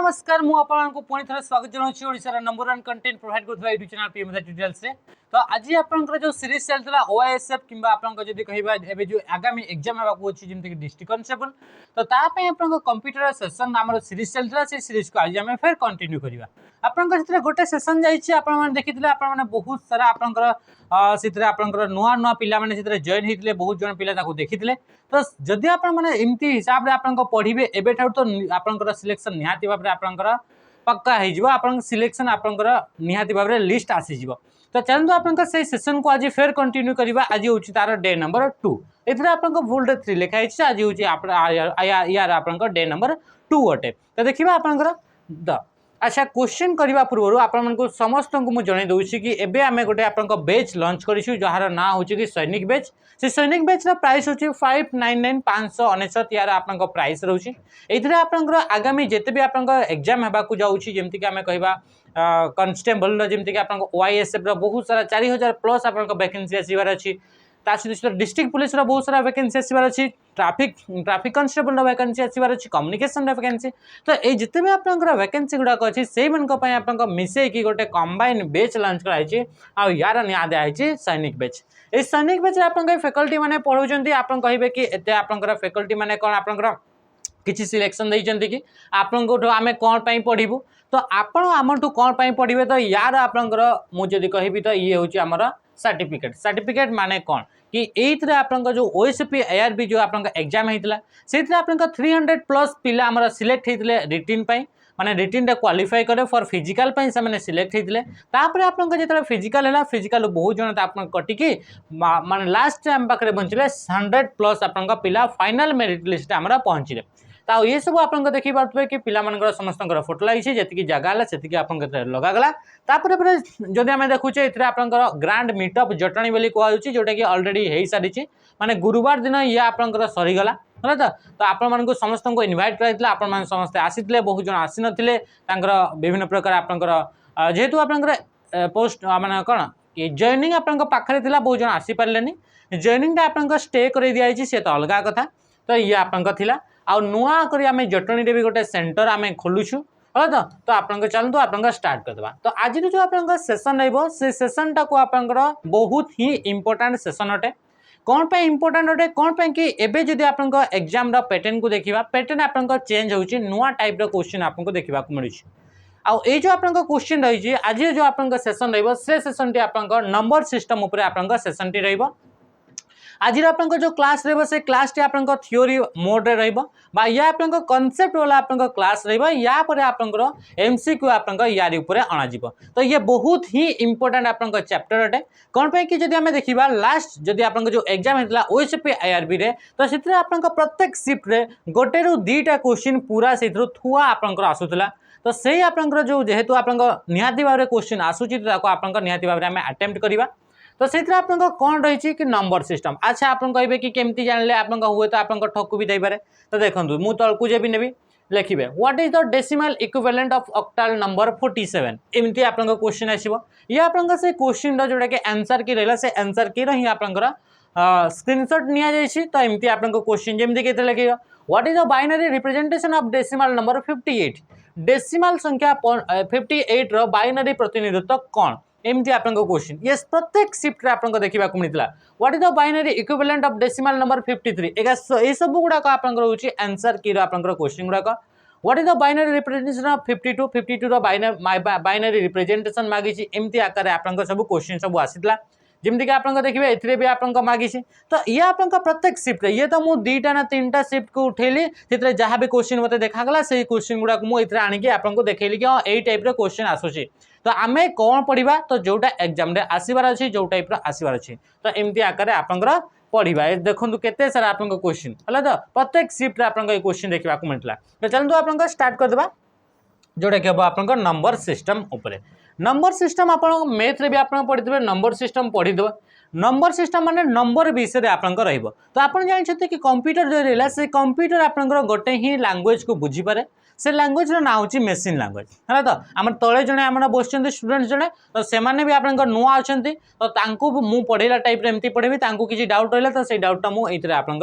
नमस्कार मु आपको पुणी थे स्वागत जनाऊँ ओडिशार नंबर 1 कंटेंट प्रोवाइड करथबा यूट्यूब चैनल पीएमएस ट्यूटोरियल्स रे। तो आज आपनकर जो सीरीज चलतला ओएसएफ किंबा आपनकर जदी कहिबा एबे जो आगामी एग्जाम हेबा को अछि जेमति कि डिस्ट्रिक्ट कांस्टेबल तो ता पे आपनकर कंप्यूटर सेशन नामर सीरीज चलतला से सीरीज को आज हम फेर कंटिन्यू करिवा। आपनकर जते गोटे सेशन जाईछि आपन माने देखिथिले आपन माने बहुत सारा आपनकर सितरे आपनकर नुआ नुआ पिला माने सितरे जॉइन हितले बहुत जण पिला ताको देखिथिले। तो जदि आपन माने इमती हिसाब रे आपनकर पढिबे एबे ठार तो आपनकर सिलेक्शन निहाती भाबरे आपनकर पक्का हो जिवो आपन सिलेक्शन आपनकर निहाती भाबरे लिस्ट आसी जिवो। तो चलतो आपनकर से सेशन को आज फेर कंटिन्यू करिवा। आज होछि तार डे नंबर 2 एथरे आपनकर वोल्ट 3 लिखा हिछ आज होछि यार आपनकर डे नंबर 2 अटे। तो देखिबा आपनकर द अच्छा क्वेश्चन करबा पूर्व आपन मन को समस्त को मु जणे दउछि कि एबे हमें गोटे आपन को बैच लॉन्च करिछु जहार ना होछि कि सैनिक बैच। से सैनिक बैच रा प्राइस होछि 599 599 यार आपन को प्राइस रहउछि। एथरे आपन को आगामी जेते भी आपन को एग्जाम हेबा को जाउछि जेमति कि हमें कहबा कांस्टेबल रो जेमति कि आपन को ओआईएसएफ रो बहुत सारा 4000 प्लस आपन को वैकेंसी आसीबार अछि। डिस्ट्रिक्ट पुलिस रो बहुत सारा वैकेंसी आसीबार अछि। ट्रैफिक कांस्टेबल रो वैकेंसी आसीबार अछि। कम्युनिकेशन रो वैकेंसी तो ए जिते भी आपनकर वैकेंसी गुडा अछि सेई मन को पय आपन को मिसे की गोटे कंबाइन बैच लॉन्च कराइ छी आ यार निया दे आइ छी सैनिक बैच। ए सैनिक बैच आपन को फैकल्टी माने पढौचंती आपन कहिबे कि एते आपनकर फैकल्टी माने कोन आपनकर किछि सिलेक्शन दैचंती कि आपन को आमे कोन पय पढिबु तो आपन हमटू कोन पय पढिबे तो यार आपनकर मु जदी कहिबी तो ये होची हमर सर्टिफिकेट माने कोन कि एथरे आपन जो ओएसपी एआरबी जो आपन एग्जाम हेतला सेथरे आपन 300 प्लस पिला हमर सिलेक्ट हेतले रिटिन पय माने रिटिन रे क्वालिफाई करे फॉर फिजिकल पय से माने सिलेक्ट हेतले। तापर आपन जेतले फिजिकल हैला फिजिकल बहुत जण आपन कटि कि माने लास्ट टाइम पाखरे बंचले 100 प्लस आपन पिला फाइनल मेरिट लिस्ट हमरा पहुंचले। ता ये सब आपन देखि पारतबे कि पिला मनकर समस्तकर फोटो लागिछि जेतिकी जगह हला सेतिकी आपन के लगा गला। तापर पर जदि हमें देखुचे इथरे आपनकर ग्रांड मीटअप जटणी बेली कोआ होछि जोटा कि ऑलरेडी हेई सारिछि माने गुरुवार दिन ये आपनकर सरी गला होला। तो आपन मन को समस्त को इनवाइट कराइतला आपन मन समस्त आसीतले बहुत जण आसी नथिले तांकर विभिन्न प्रकार आपनकर जेहेतु आपनकर पोस्ट माने कोन कि जॉइनिंग आपनकर पाखरे थिला बहुत जण आसी परलेनी जॉइनिंग ता आपनकर स्टे करै दियाइछि से तो अलगा कथा। तो ये आपनकर थिला आ नुआ करी आमे जटणी रे भी गोटे सेंटर आमे खोलुछु होला। तो आपनकर चलतो आपनकर स्टार्ट कर देबा। तो आज जो आपनकर सेशन रहबो से सेशन टा को आपनकर बहुत ही इंपोर्टेंट सेशन अटे। कौन पे इंपोर्टेंट अटे कौन पे कि एबे जदी आपनकर एग्जाम रा पैटर्न को देखिबा पैटर्न आपनकर चेंज होउची नुआ टाइप रो क्वेश्चन आपनको देखिबा को मिलुची। आ ए जो आपनकर क्वेश्चन रही छी आज जो आपनकर सेशन रहबो से सेशन टी आपनकर नंबर सिस्टम ऊपर आपनकर सेशन टी रहबो। आज जो क्लास रही से क्लास टी आपन थ्योरी मोड रे बा या आपन कॉन्सेप्ट वाला आपन क्लास रही या पर आपन एमसीक्यू आपन यारी ऊपर अणा जीवो। तो ये बहुत ही इंपोर्टेंट आपन चैप्टर अटे कौन पे कि जदि हमें देखिबा लास्ट जदि आपन जो एग्जाम हेतला ओएसपी आईआरबी रे तो सिथरे आपन प्रत्येक शिफ्ट रे गोटे रु दीटा क्वेश्चन पूरा सिथरो थुआ आपन आसुतला। तो सही आपन जो जेहेतु आपन निहाती भाबरे क्वेश्चन आसुची ताको आपन निहाती भाबरे हमें अटेम्प्ट करिबा। तो से आपन कौन रही कि नंबर सिस्टम। अच्छा आपन कहे कि केमती जानले आपन हुए तो आपन ठकु भी दे पारे। तो देखो मु तलकू जे भी नेबी लिखिबे what is the decimal equivalent of octal number 47 एमती आपन क्वेश्चन आसीबो। ये आपन से क्वेश्चन रो जोटा कि आंसर की रहला से आंसर की रही आपन स्क्रीनशॉट निया जायछि। तो एमती आपन क्वेश्चन जेमती केते लिखिबो what is the binary representation of decimal number 58 decimal संख्या 58 रो बाइनरी प्रतिनिधित्व कौन एमती आपन क्वेश्चन। यस प्रत्येक शिफ्ट रे आपन देखिबा को मिलतला what is the binary equivalent of decimal number 53 ए सब गुडा को आपन होची आंसर की रो आपन क्वेश्चन गुडा को what is the binary representation of 52 रो बाइनरी रिप्रेजेंटेशन मागिची एमती आकार आपन सब क्वेश्चन सब आसीतला जेमती कि आपन देखिबे एथरे भी आपन मागिची। तो ये आपन प्रत्येक शिफ्ट रे ये तो मु दीटा ना तीनटा शिफ्ट को उठेली सेतरे जहां भी क्वेश्चन मते देखा गला से क्वेश्चन गुडा को मु एथरे आनी के आपन को देखेली कि हां एई टाइप रो क्वेश्चन आसुची। तो आमे कौन पढ़िबा तो जोटा एग्जाम रे आसीबार अछि जो टाइप रो आसीबार अछि तो एमती आकार आपनकर पढ़िबा। देखंतु केते सारा आपन क्वेश्चन हला। तो प्रत्येक शिफ्ट रे आपन ए क्वेश्चन देखिबा को मिलतला। तो चलंतु आपन स्टार्ट कर देबा जोटा कि आपन नंबर सिस्टम ऊपर। नंबर सिस्टम आपन मैथ रे भी आपन पढ़ितबे नंबर सिस्टम पढ़ी देबा। नंबर सिस्टम माने नंबर विषय रे आपन रहइबो। तो आपन जानछते कि कंप्यूटर जो रहला से कंप्यूटर आपन गोटे ही लैंग्वेज को बुझी पारे से लैंग्वेज रो ना होची मेसिन लैंग्वेज है। तो आम तले जने आम बसचंती स्टूडेंट जने तो से माने भी आपन नुआ अछंती तो तांको मु पढ़ेला टाइप रे एमती पढ़ेबी तांको किछि डाउट रहला तो से डाउट टा मु एथरे आपन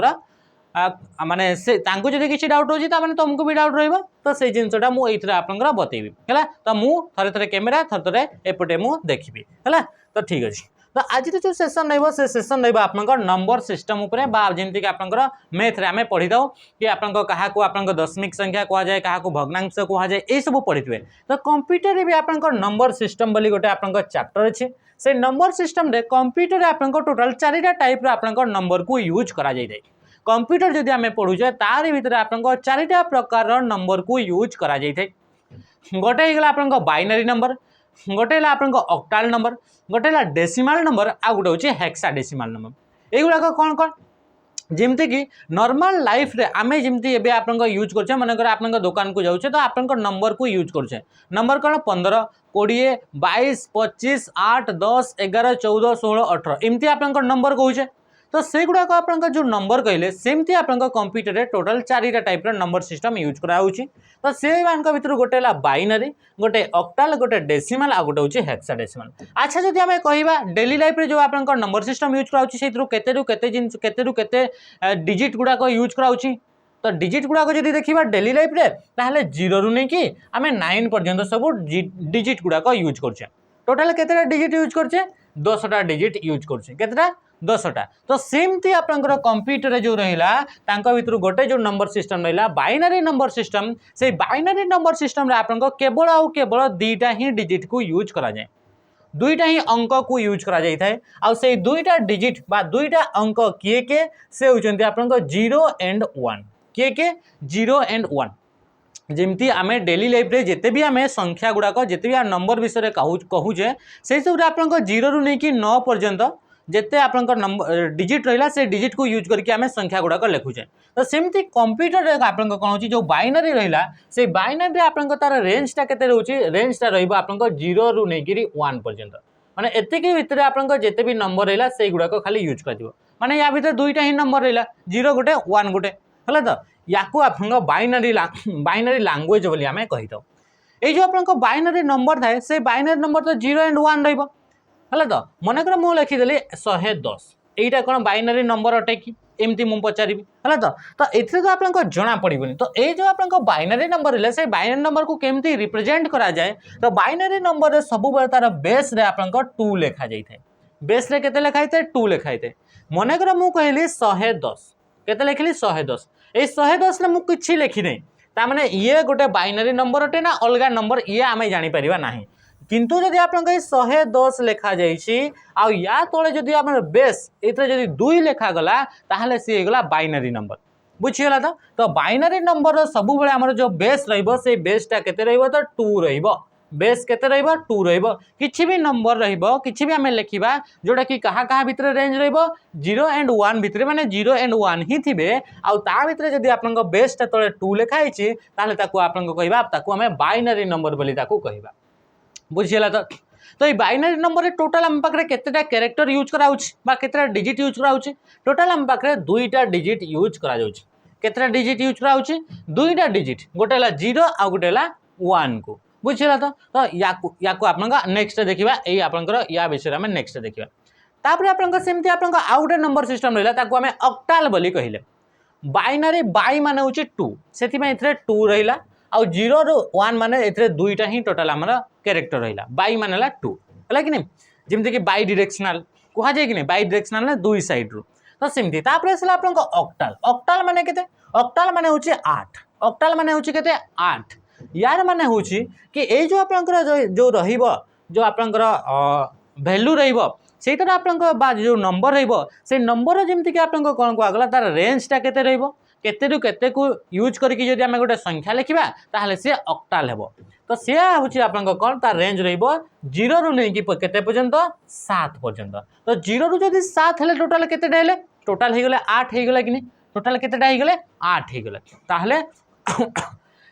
माने से तांको जदि किसी डाउट होची ता माने तुमको भी डाउट रहइबो तो से जिंसटा मु एथरे आपनकर बतेबी हला तो मु थरे थरे कैमरा थरे थरे एपटे मु देखिबी हला तो ठीक अछि तो आज जो सेशन रहइबो से सेशन रहइबो आपनकर नंबर सिस्टम ऊपर बा जेंति कि आपनकर मैथ रे हमें पढी दो कि आपनकर कहा को आपनकर दशमिक संख्या कहा जाए कहा को भग्नांश कहा जाए ए सब पढितबे तो कंप्यूटर रे भी आपनकर नंबर सिस्टम बोली गोटे आपनकर चैप्टर अछि से नंबर सिस्टम रे कंप्यूटर रे आपनकर टोटल 4टा टाइप रे आपनकर नंबर को यूज करा जाय दै कंप्यूटर जदि आमे पढुचे तारि भितर आपनकर 4टा प्रकार रो नंबर को यूज करा जाय थे गोटे हिगला आपनकर बाइनरी नंबर गोटे ला आपनकर ऑक्टल नंबर गोटे ला डेसिमल नंबर आ गोटे होची हेक्साडेसिमल नंबर एगुला कोन कोन जेमते कि नॉर्मल लाइफ रे आमे जेमती एबे आपनकर यूज करछे मनकर आपनकर दुकान को जाउछे तो आपनकर नंबर को यूज करछे नंबर कोन 15 20 22 25 8 10 11 14 16 18 एमती आपनकर नंबर कहूछे तो से गुडा को आपनकर जो नंबर कहले सेमती आपनकर कंप्यूटर रे टोटल 4टा टाइप रे नंबर सिस्टम यूज करा होउची तो से मानक भितर गोटे ला बाइनरी गोटे ऑक्टल गोटे डेसिमल आ गोटे होची हेक्साडेसिमल अच्छा जदि हमें कहिबा डेली लाइफ रे जो आपनकर नंबर सिस्टम यूज करा होउची सेतिरु केते डिजिट गुडा को यूज करा होउची तो डिजिट गुडा को जदि देखिबा डेली लाइफ रे ताहले 0 रु नै कि हमें 9 पर्यंत सब डिजिट गुडा को यूज करछे टोटल केतेटा डिजिट यूज करछे 10टा डिजिट यूज करछे केतेटा 10टा तो सेमती आपनकर कंप्यूटर जो रहिला तांका भितर गोटे जो नंबर सिस्टम रहिला बाइनरी नंबर सिस्टम से बाइनरी नंबर सिस्टम रे आपनकर केवल 2टा ही डिजिट को यूज करा जाय 2टा ही अंक को यूज करा जाय थाए आ से 2टा डिजिट बा 2टा अंक के से होचंती आपनकर 0 एंड 1 के 0 एंड 1 जेमती आमे डेली लाइफ रे जेते भी आमे संख्या गुडा को जेते भी नंबर विषय कहूचे से सब रे आपनकर 0 रु नै कि 9 पर्यंत जेते आपनकर नंबर डिजिट रहिला से डिजिट को यूज करके आमे संख्या गुडा को लिखुचे तो सेमती कंप्यूटर रे आपनकर कोन होची जो बाइनरी रहिला से बाइनरी रे आपनकर तार रेंज टा केते रहउची रेंज टा रहइबो आपनकर 0 रु नै कि 1 पर्यंत माने एते के भितर आपनकर जेते भी नंबर रहिला से गुडा को खाली यूज कर दिबो माने या भितर 2टा ही नंबर रहिला 0 गोटे 1 गोटे हला तो याकू आपनकर बाइनरी लैंग्वेज बोली आमे कहि दो ए जो आपनकर बाइनरी नंबर थाए से बाइनरी नंबर तो 0 एंड 1 रहइबो हला तो मनकर मु लिखि देली 110 एटा कोन बाइनरी नंबर अटे कि एमती मु पचारिबी हला तो एथरे तो आपनकर जणा पड़िबनी तो ए जो आपनकर बाइनरी नंबर ले से बाइनरी नंबर को केमती रिप्रेजेंट करा जाए तो बाइनरी नंबर रे सब बेर तार बेस रे आपनकर 2 लिखा जाई थाए बेस रे केते लिखा थाए 2 लिखा थाए मनकर मु कहली 110 केते लिखली 110 ए 110 ले मु किछि लिखि नै ता माने ये गोटे बाइनरी नंबर अटे ना अलगा नंबर ये आमे जानि परिबा नाही किंतु जदि आपन 110 लिखा जाइछि आ या तळे जदि आपन बेस एतरे जदि 2 लिखा गला ताहले से गला बाइनरी नंबर बुझियला तो बाइनरी नंबर सब बेले हमर जो बेस रहइबो से बेसटा केते रहइबो तो 2 रहइबो बेस केते रहइबो 2 रहइबो किछि भी नंबर रहइबो किछि भी हमें लिखिबा जोटा कि कहा भितर रेंज रहइबो 0 एंड 1 भितर माने 0 एंड 1 ही थिबे आ ता भितर जदि आपन बेसटा तळे 2 लिखा आइछि ताहले ताकू आपन कहइबा ताकू हमें बाइनरी नंबर बोली ताकू कहइबा बुझियला तो ये बाइनरी नंबर टोटल हम पाखरे केतेटा कैरेक्टर यूज कराउछ बा केतेटा डिजिट यूज कराउछ टोटल हम पाखरे 2टा डिजिट यूज करा जाउछ केतेटा डिजिट यूज कराउछ 2टा डिजिट गोटेला 0 आ गोटेला 1 को बुझियला तो याकू आपनका नेक्स्ट देखिबा एई आपनकर या विषय में नेक्स्ट देखिबा तापर आपनका सेमती आपनका आ गोटे नंबर सिस्टम रहला ताकू हमें ऑक्टल बोली कहिले बाइनरी बाई माने होची 2 सेति में इथरे 2 रहला आ 0 रु 1 माने इथरे 2टा ही टोटल हमरा कैरेक्टर रहला बाई मानेला 2 हला कि नै जेमते कि बाई डायरेक्शनल कहा जाय कि नै बाई डायरेक्शनल ना दुई साइड रु तो सेमती तापर असला आपन को ऑक्टल माने केते ऑक्टल माने होची 8 ऑक्टल माने होची केते 8 यार माने होची कि ए जो आपनकर जो रहिबो जो आपनकर वैल्यू रहिबो सेटा आपनकर बा जो नंबर रहिबो से नंबर जेमते कि आपनकर कोन को आगला तार रेंज टा केते रहिबो केते रु केते को यूज करके जदि हमें गोटे संख्या लिखिबा ताहले से ऑक्टल हेबो तो से होची आपनकर कोन तार रेंज रहिबो 0 रु नै कि केते पर्यंत 7 पर्यंत तो 0 रु जदि 7 हेले टोटल केते हेले टोटल हे गेले 8 हे गेले कि नै टोटल केतेटा हे गेले 8 हे गेले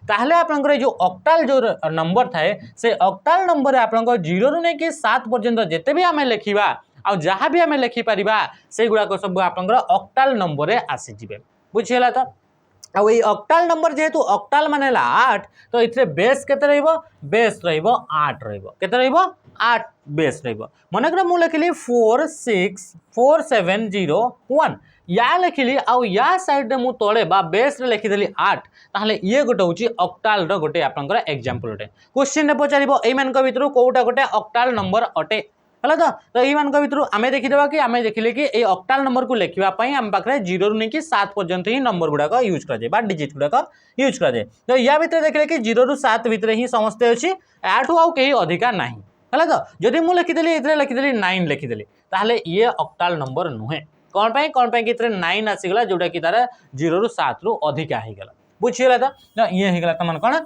ताहले आपनकर जो ऑक्टल जो नंबर थाए से ऑक्टल नंबर आपनकर 0 रु नै कि 7 पर्यंत जेते भी हमें लिखिबा आ जहाँ भी हमें लिखि परिबा से गुडा को सब आपनकर ऑक्टल नंबर रे आसी जिवे बुझियला तो आ वही ऑक्टल नंबर जेहेतु ऑक्टल मानेला 8 तो इथरे बेस केते रहइबो बेस रहइबो 8 रहइबो केते रहइबो 8 बेस रहइबो मनकर मु लिखली 4 6 4 7 0 1 या लिखिली आउ या साइड रे मु तले बा बेस रे लिखिदेली 8 ताहले ये गोटे होची ऑक्टाल रो गोटे आपनकर एग्जांपल गोटे क्वेश्चन रे पचारिबो एई मान को भितरु कोउटा गोटे ऑक्टाल नंबर अटे हला तो एई मान को भितरु आमे देखिदेबा कि आमे देखिले कि ए ऑक्टाल नंबर को लेखिबा पई हम पाखरे 0 रु नेकी 7 पर्यंत ही नंबर गुडा को यूज करा जाय बा डिजिट गुडा को यूज करा जाय तो या भितर देखिले कि 0 रु 7 भितर ही समस्त अछि आठु आउ केही अधिका नाही हला तो जदि मु लिखिदेली इतरे लिखिदेली 9 लिखिदेली ताहले ये ऑक्टाल नंबर नुहे कौन पाई कि 9 आसीगला जोटा कि तार 0 रु 7 रु अधिका हेगला बुझियला तो ये हेगला तमन कोन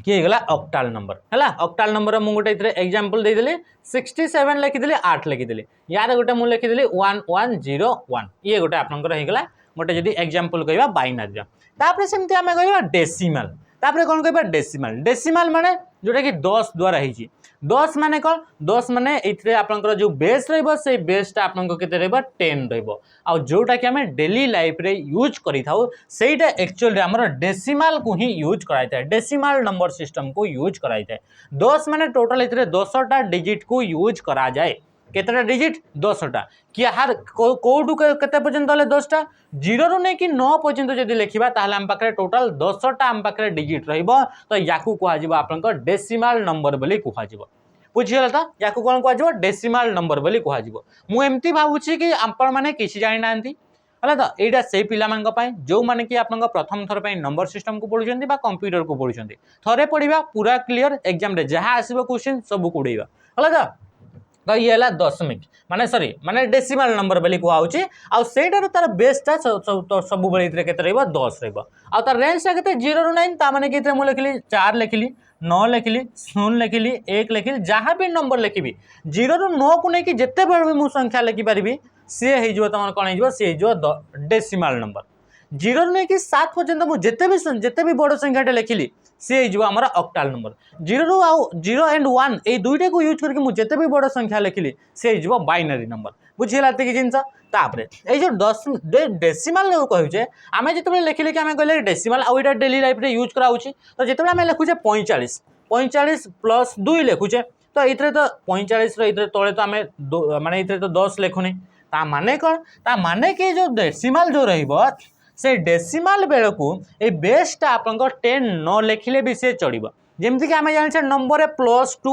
कि हेगला ऑक्टाल नंबर हैला ऑक्टाल नंबर मु गोटे इतरे एग्जांपल दे देली 67 लिखि देली 8 लिखि देली यार गोटे मु लिखि देली 1101 ये गोटे आपनकर हेगला गोटे जदी एग्जांपल कहबा बाइनरी तापर सेमति हमें कहबा डेसिमल तापर कोन कहबा डेसिमल डेसिमल माने जोटा कि 10 द्वारा हिची 10 माने कौन 10 माने इथरे आपनकर जो बेस रहबो से बेसटा आपनको केते रहबो 10 रहबो आ जोटा कि हमें डेली लाइफ रे यूज करि थाउ सेटा एक्चुअली हमर डेसिमल को ही यूज कराइ थाए डेसिमल नंबर सिस्टम को यूज कराइ थाए 10 माने टोटल इथरे 10टा डिजिट को यूज करा जाए केतटा डिजिट 10टा कि हर कोडु केते पर्यंत ले 10टा 0 रु नै कि 9 पर्यंत जदि लिखिबा ताहले हम पाखरे टोटल 10टा हम पाखरे डिजिट रहइबो तो याकू कोहा जिवो आपनकर डेसिमल नंबर बोली कोहा जिवो बुझियला त याकू कोन कोहा जिवो डेसिमल नंबर बोली कोहा जिवो मु एम्ति भाबुची कि आपण माने किछि जानि नांती हला तो एटा से पिला मान पई जो माने कि आपन प्रथम थर पई नंबर सिस्टम को पढुचंती बा कंप्यूटर को पढुचंती थरे पढिबा पूरा क्लियर एग्जाम रे जहा आसीबो क्वेश्चन सब कुडैबा हला तो ये है दशमिक माने सॉरी माने डेसिमल नंबर बोली कुआ होची आ सेटार तार बेसटा सब बळे इतरे केते रहबो 10 रहबो आ तार रेंजटा केते 0 रु 9 ता माने कि इतरे मु लिखली 4 लिखली 9 लिखली 0 लिखली 1 लिखली जहां भी नंबर लिखिबी 0 रु 9 को नै कि जत्ते बेर भी मु संख्या लिखि परिबी से हे जो तमन कोन हे जो से जो डेसिमल नंबर 0 रु नै कि 7 पर्यंत मु जत्ते भी बड़ संख्याटा लिखिली से जो हमारा ऑक्टाल नंबर 0 रु आउ 0 एंड 1 ए दुईटा को यूज करके मु जते भी बड़ संख्या लिखिली से जो बाइनरी नंबर बुझिला कि जिंस तापरे ए जो 10 डेसिमल ने कहू जे आमे जते लिखिले कि आमे कहले डेसिमल आ एटा डेली लाइफ रे यूज करा होची तो जते आमे लिखु जे 45 प्लस 2 लिखु जे तो इतरे तो 45 रे इतरे तळे तो आमे माने इतरे तो 10 लिखुनी ता माने कोन ता माने कि जो डेसिमल जो रहइबो से डेसिमल बेल को ए बेसटा आपन 10 न लिखिले भी से चढ़िबो जेमति कि आमे जानि नंबर +2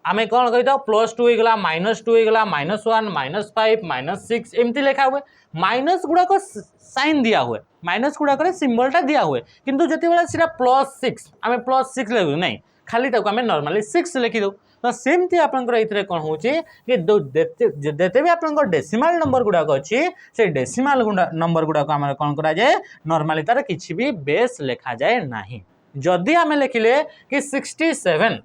आमे कोन कहितो +2 होइगला -2 होइगला -1 -5 -6 एमति लिखा हुए माइनस गुडा को साइन दिया हुए माइनस गुडा करे सिंबलटा दिया हुए किंतु जति बेला सिरा +6 आमे +6 लिखु नै खाली ताको आमे नॉर्मली 6 लिखि दो तो सेमती आपनकर इतरे कोन होची कि देते भी आपनकर डेसिमल नंबर गुडा को अछि से डेसिमल नंबर गुडा को हम कोन करा जाय नॉर्मली तार किछि भी बेस लिखा जाय नाही जदी हमें लिखिले कि 67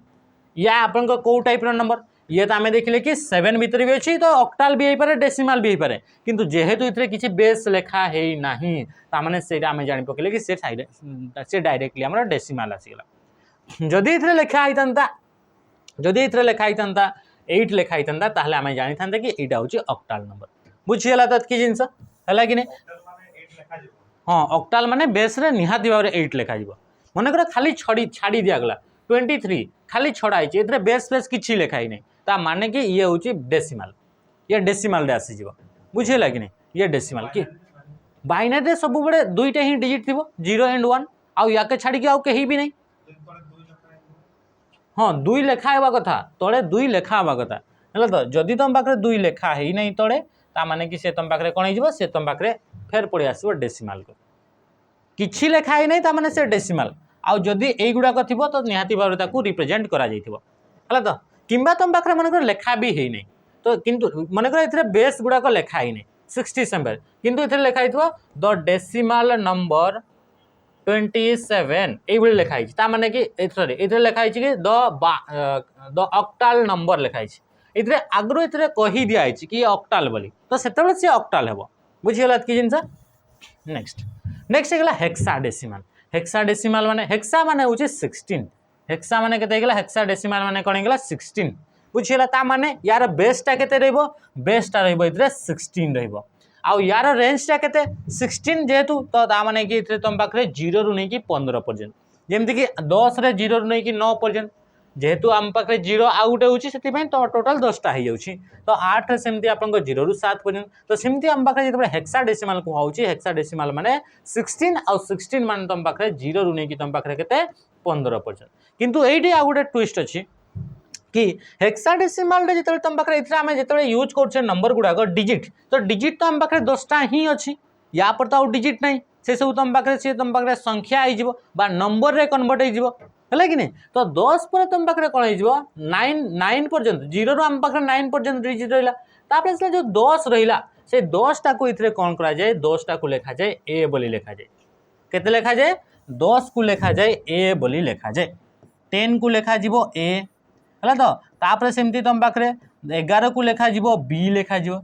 या आपनकर को टाइप रो नंबर ये तो आमे देखिले कि 7 भीतर भी अछि तो ऑक्टाल भी हेई पारे डेसिमल भी हेई पारे किंतु जेहेतु इतरे किछि बेस लेखा हेई नाही ता माने सेटा आमे जानि पकेले कि से डायरेक्टली हमर डेसिमल आसीगला जदी इतरे लेखा आइतंता जदि इतरे लेखा आइतंता 8 लेखा आइतंता ताहले आमे जानि थांते कि एटा होची ऑक्टाल नंबर बुझियला त कि जिंस हला कि नै हां ऑक्टाल माने बेस रे निहाती भाबरे 8 लेखा जिवो मने कर खाली छाड़ी दिया गला 23 खाली छड़ा आइछि इतरे बेस किछि लेखा ही नै ता माने कि ये होची डेसिमल ये डेसिमल रे आसी जिवो बुझियला कि नै ये डेसिमल कि बाइनरी रे सब बडे दुईटा ही डिजिट थिबो 0 एंड 1 आ याके छाड़ी कि आ केही भी नै हाँ 2 लेखा हेबा कथा तळे 2 लेखा हेबा कथा हला तो जदी तुम पाखरे 2 लेखा हेई नै तळे ता माने कि से तुम पाखरे कोन हिजबो से तुम पाखरे फेर पड़ी आसीबो डेसिमल को किछि लेखा हेई नै ता माने से डेसिमल आ जदी एई गुडा को थिबो तो निहाती भाबरे ताकू रिप्रेजेंट करा जाइथिबो हला तो किंबा तुम पाखरे मन कर लेखा भी हेई नै तो किंतु मन कर इथरे बेस गुडा को लेखा हेई नै 67 किंतु इथरे लेखा हिथबो द डेसिमल नंबर 27 एई बळे लेखा हिची ता माने कि सॉरी इथरे लेखा हिची कि द ऑक्टाल नंबर लेखा हिची इथरे आगरो इथरे कहि दिया हिची कि ऑक्टाल बोली तो सेतबळे से ऑक्टाल हेबो बुझियला कि जिंस नेक्स्ट हेगला हेक्साडेसिमल माने हेक्सा माने होची 16 हेक्सा माने केते हेगला हेक्साडेसिमल माने कोन हेगला 16 बुझियला ता माने यार बेसटा केते रहइबो बेसटा रहइबो इथरे 16 रहइबो आउ यार रेंजटा केते 16 जेतु तो ता माने कि इथरे तुम पाखरे 0 रु नै कि 15 पर्यंत जेमति कि 10 रे 0 रु नै कि 9 पर्यंत जेहेतु आम पाखे 0 आउ गोटे होची सेति तो टोटल 10टा हो जाउची तो 8 सेमती आपन 0 रु 7 पर्यंत तो सेमती आम पाखे जेते हेक्साडेसिमल को होउची हेक्साडेसिमल माने 16 और 16 माने तम पाखे 0 रु नै कि तम पाखे केते 15 पर्यंत किंतु एठी आ गोटे ट्विस्ट अछि कि हेक्साडेसिमल रे जेते तम पाखे इथरा हमें जेते यूज करछे नंबर गुडा को डिजिट तो डिजिट तो आम पाखे 10टा ही अछि या पर तो डिजिट नहीं से सब तम पाखे से तम पाखे संख्या आइ जिवो बा नंबर रे कन्वर्ट आइ जिवो है कि नहीं तो 10 पर तुम पाखे कौन हो 9 पर्यंत 0 रु आम पाखे 9 पर्यंत डिजिट रहा तापर जो 10 रहा से 10टा को इतरे कौन करा जाए 10टा को लेखा जाए ए बोली लेखा जाए केते लेखा जाए 10 को लेखा जाए ए बोली लेखा जाए 10 को लेखा जीवो ए है तो तापर सेमती तुम पाखे 11 को लेखा जीवो बी लेखा जीवो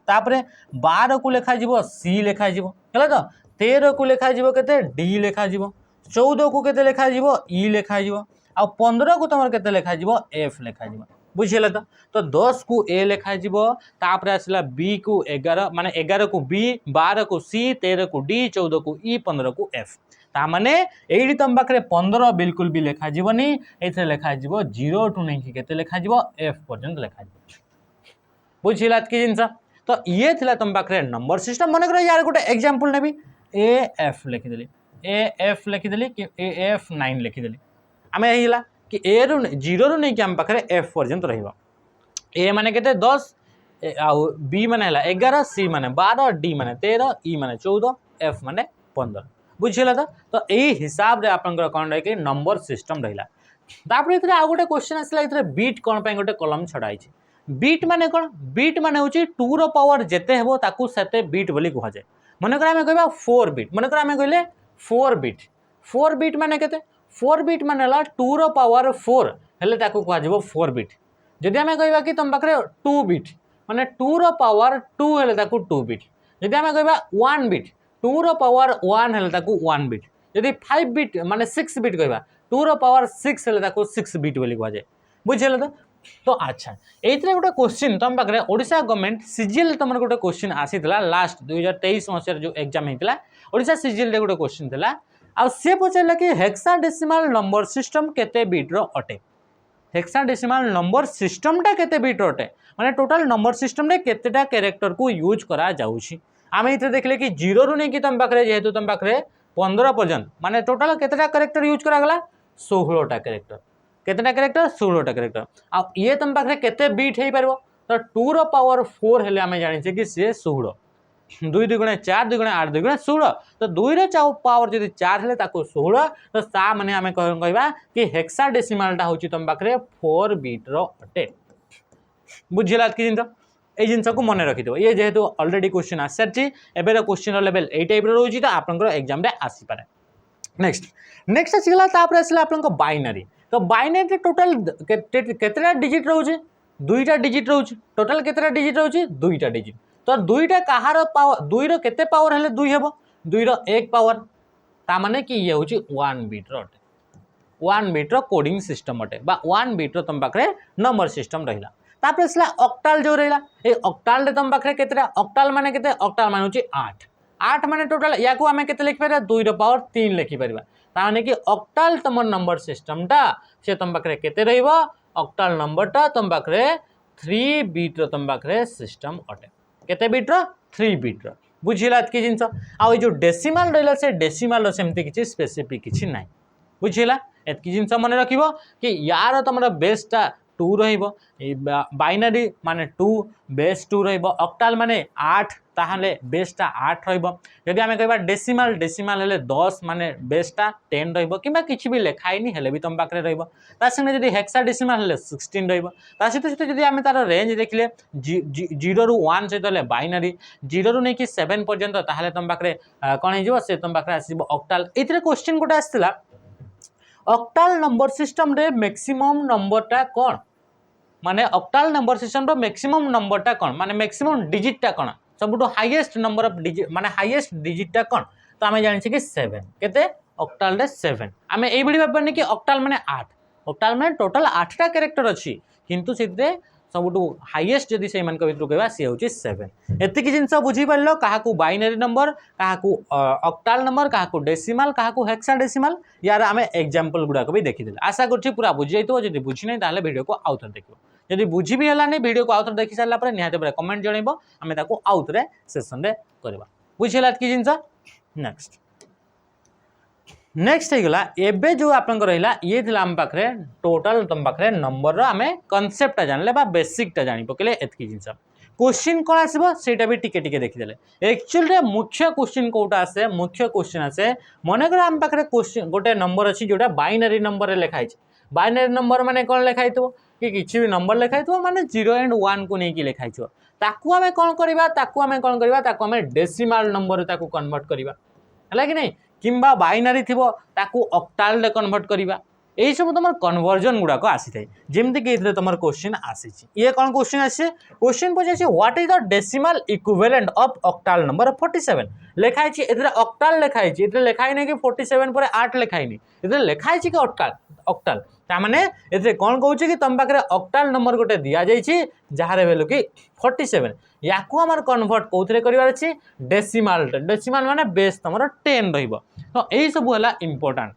तापर 12 को लेखा जीवो सी लेखा जीवो है तो 13 को लेखा जीवो केते डी लेखा जीवो 14 को केते लेखा जीवो ई लेखा जीवो आ 15 को तुम केते लेखा जीवो एफ लेखा जीवो बुझिले तो 10 को ए लेखा जीवो तापर आसला बी को 11 माने 11 को बी 12 को सी 13 को डी 14 को ई 15 को एफ ता माने एडी तुम पाखरे 15 बिल्कुल भी लेखा जीवनी एथे लेखा जीवो 0 टू नहीं केते लेखा जीवो एफ पर्यंत लेखा जीवो बुझिला कि जिंस तो ये थिला तुम पाखरे नंबर सिस्टम मन कर यार गोटे एग्जांपल नेबी ए एफ लिखि देली ए एफ लिखिदेली कि ए एफ 9 लिखिदेली आम यहीला कि ए रु 0 रु नहीं कि आम पाखे एफ पर्यंत रहिबा ए माने केते 10 आउ बी माने हला 11 सी माने 12 डी माने 13 ई माने 14 एफ माने 15 बुझिला तो एही हिसाब रे आपनकर कोन रहे कि नंबर सिस्टम रहिला तापर इतरे आ गोटे क्वेश्चन आसला इतरे बीट कोन पे गोटे कॉलम छडाई छी बीट माने कोन बीट माने होची 2 रो पावर जेते हेबो ताकू सेते बीट बोली कहा जाय मन कर आमे कहबा 4 बीट मन कर आमे कहले 4 बीट माने केते 4 बीट माने ला 2 रो पावर 4 हेले ताको कहा जेबो 4 बीट जदि हमें कहबा कि तुम पाखरे 2 बीट माने 2 रो पावर 2 हेले ताको 2 बीट जदि हमें कहबा 1 बीट 2 रो पावर 1 हेले ताको 1 बीट जदि 5 बीट माने 6 बीट कहबा 2 रो पावर 6 हेले ताको 6 बीट बोली कहा जाय बुझिले तो अच्छा एइतरे गोटे क्वेश्चन तुम पाखरे ओडिशा गवर्नमेंट सीजीएल तुमर गोटे क्वेश्चन आसीतला लास्ट 2023 मसिया जो एग्जाम हेतला ओडिशा सीजीएल रे गोटे क्वेश्चन थिला आ से पचारला कि हेक्साडेसिमल नंबर सिस्टम केते बीट रो अटे हेक्साडेसिमल नंबर सिस्टम टा केते बीट रो अटे माने टोटल नंबर सिस्टम रे केतेटा कैरेक्टर को यूज करा जाउछि आमे इथे देखले कि 0 रु नै कि तुम पाखरे जेहेतु तुम पाखरे 15 पर्यंत माने टोटल केतेटा कैरेक्टर यूज करा गला 16 टा कैरेक्टर केतेटा कैरेक्टर 16 टा कैरेक्टर आ ये तुम पाखरे केते बीट हेई परबो तो 2 रो पावर 4 हेले आमे जानि छै कि से 16 2 दुगुणे 4 दुगुणे 8 दुगुणे 16 तो 2 रे पावर जदि 4 हेले ताको 16 तो सा माने आमे कहबा कि हेक्साडेसिमल टा होची तुम पाखरे 4 बीट रो अटे बुझिला कि जिंस ए जिंस को मन रखि दो ये जेहेतु ऑलरेडी क्वेश्चन आसरची एबेर क्वेश्चन लेवल ए टाइप रो होची तो आपनकर एग्जाम रे आसी पारे नेक्स्ट आसीगला तापर आसला आपनकर बाइनरी तो बाइनरी टोटल केतेटा डिजिट रहउची दुईटा डिजिट रहउची टोटल केतेटा डिजिट रहउची दुईटा डिजिट तो दुईटा कहार पावर 2 रो केते पावर हेले 2 हेबो 2 रो 1 पावर ता माने कि ये होची 1 बीट रो अटे 1 बीट रो कोडिंग सिस्टम अटे बा 1 बीट रो तुम पाखरे नंबर सिस्टम रहिला तापर असला ऑक्टाल जो रहिला ए ऑक्टाल रे तुम पाखरे केतेटा ऑक्टाल माने 8 8 माने टोटल याको हमें केते लिखि परबा 2 रो पावर 3 लिखि परबा ता माने कि ऑक्टाल तुम नंबर सिस्टम टा से तुम पाखरे केते रहिबो ऑक्टाल नंबर टा तुम पाखरे 3 बीट रो तुम पाखरे सिस्टम अटे केते बीट रो 3 बीट रो बुझिला कि जिंस आ जो डेसिमल रहिला से डेसिमल रो सेमति किछि स्पेसिफिक किछि नै बुझिला एतकी जिंस मन रखिबो कि यार तुमरा बेसटा 2 रहिबो बाइनरी माने 2 बेस 2 रहिबो ऑक्टाल माने 8 ताहले बेसटा 8 रहिबो यदि हमें कहबा डेसिमल हेले 10 माने बेसटा 10 रहिबो किबा किछि भी लेखाइनी हेले भी तुम पाखरे रहिबो ता संगे यदि हेक्साडेसिमल हेले 16 रहिबो ता सहित यदि हमें तार रेंज देखले 0 रु 1 सहित हेले बाइनरी 0 रु नै कि 7 पर्यंत ताहले तुम पाखरे कोन हिजो से तुम पाखरे आसीबो ऑक्टाल एतरे क्वेश्चन गोटे आस्तिला ऑक्टाल नंबर सिस्टम रे मैक्सिमम नंबर टा कोन माने ऑक्टाल नंबर सिस्टम रो मैक्सिमम नंबर टा कोन माने मैक्सिमम डिजिट टा कोन सबटो हाईएस्ट नंबर ऑफ डिजिट माने हाईएस्ट डिजिट टा कोन तो आमे जानि छी कि 7 केते ऑक्टाल रे 7 आमे एई बडी भाबनी कि ऑक्टाल माने 8 ऑक्टाल माने टोटल 8 टा कैरेक्टर अछि किंतु सिद्धे सबुठू हाईएस्ट जदि से भितर कहवा सी हूँ 7 एतिक जिनस बुझीपार क्या बाइनरी नंबर क्या ऑक्टाल नंबर क्या डेसिमाल क्या हेक्साडेसिमाल यार आम एग्जांपल गुड़ाक भी देखीदे आशा कर पूरा बुझी जाइए जब बुझी ना ताले वीडियो को आउ थे देखो जदि बुझी भी है वीडियो को आउ थे देखी सारा निहाती भाव कमेंट जनइब आम आउ थे सेसन करवा बुझीगला कि जिनस नेक्स्ट नेक्स्ट होगा एबे जो आपन रहा ये आम पाखे टोटाल तुम पाखे नंबर आम कनसेप्टा जानले बेसिकटा जानी पकड़े एतकी जिनस क्वेश्चन कौन आसो सेटा भी टिके टिके देखीदे एक्चुअली मुख्य क्वेश्चन कौटा आसे मुख्य क्वेश्चन आसे मनकर आम पाखे क्वेश्चन गोटे नंबर अच्छी जोटा बाइनरी नंबर लिखाई बाइनरी नंबर माने कौन लिखाई कि किसी भी नंबर लिखाई माने 0 एंड 1 को लेकिन लिखाई ताकू आम कौन करवा डेसिमाल नंबर ताकू कन्वर्ट करवा है कि नहीं किंबा बाइनरी थी ताकू ऑक्टाल रे कन्वर्ट करवा यही सब तुम कन्वर्जन गुड़ाक आसी थाए जमती कि तुम क्वेश्चन आसी ये कौन क्वेश्चन आसे क्वेश्चन पचार what is the decimal equivalent of octal number 47 लिखाई ए ऑक्टाल लिखाई लिखाई नहीं कि 47 पर 8 लिखाई नहीं लिखाई कि ऑक्टाल ऑक्टाल ताने ए कौन कौन कि तुम पाखे ऑक्टाल नंबर गोटे दि जाइए जार वैल्यू कि 47 या कन्वर्ट कौन कर डेसिमाल डेसिमाल माने बेस तुम 10 तो यही सब है इम्पोर्टाट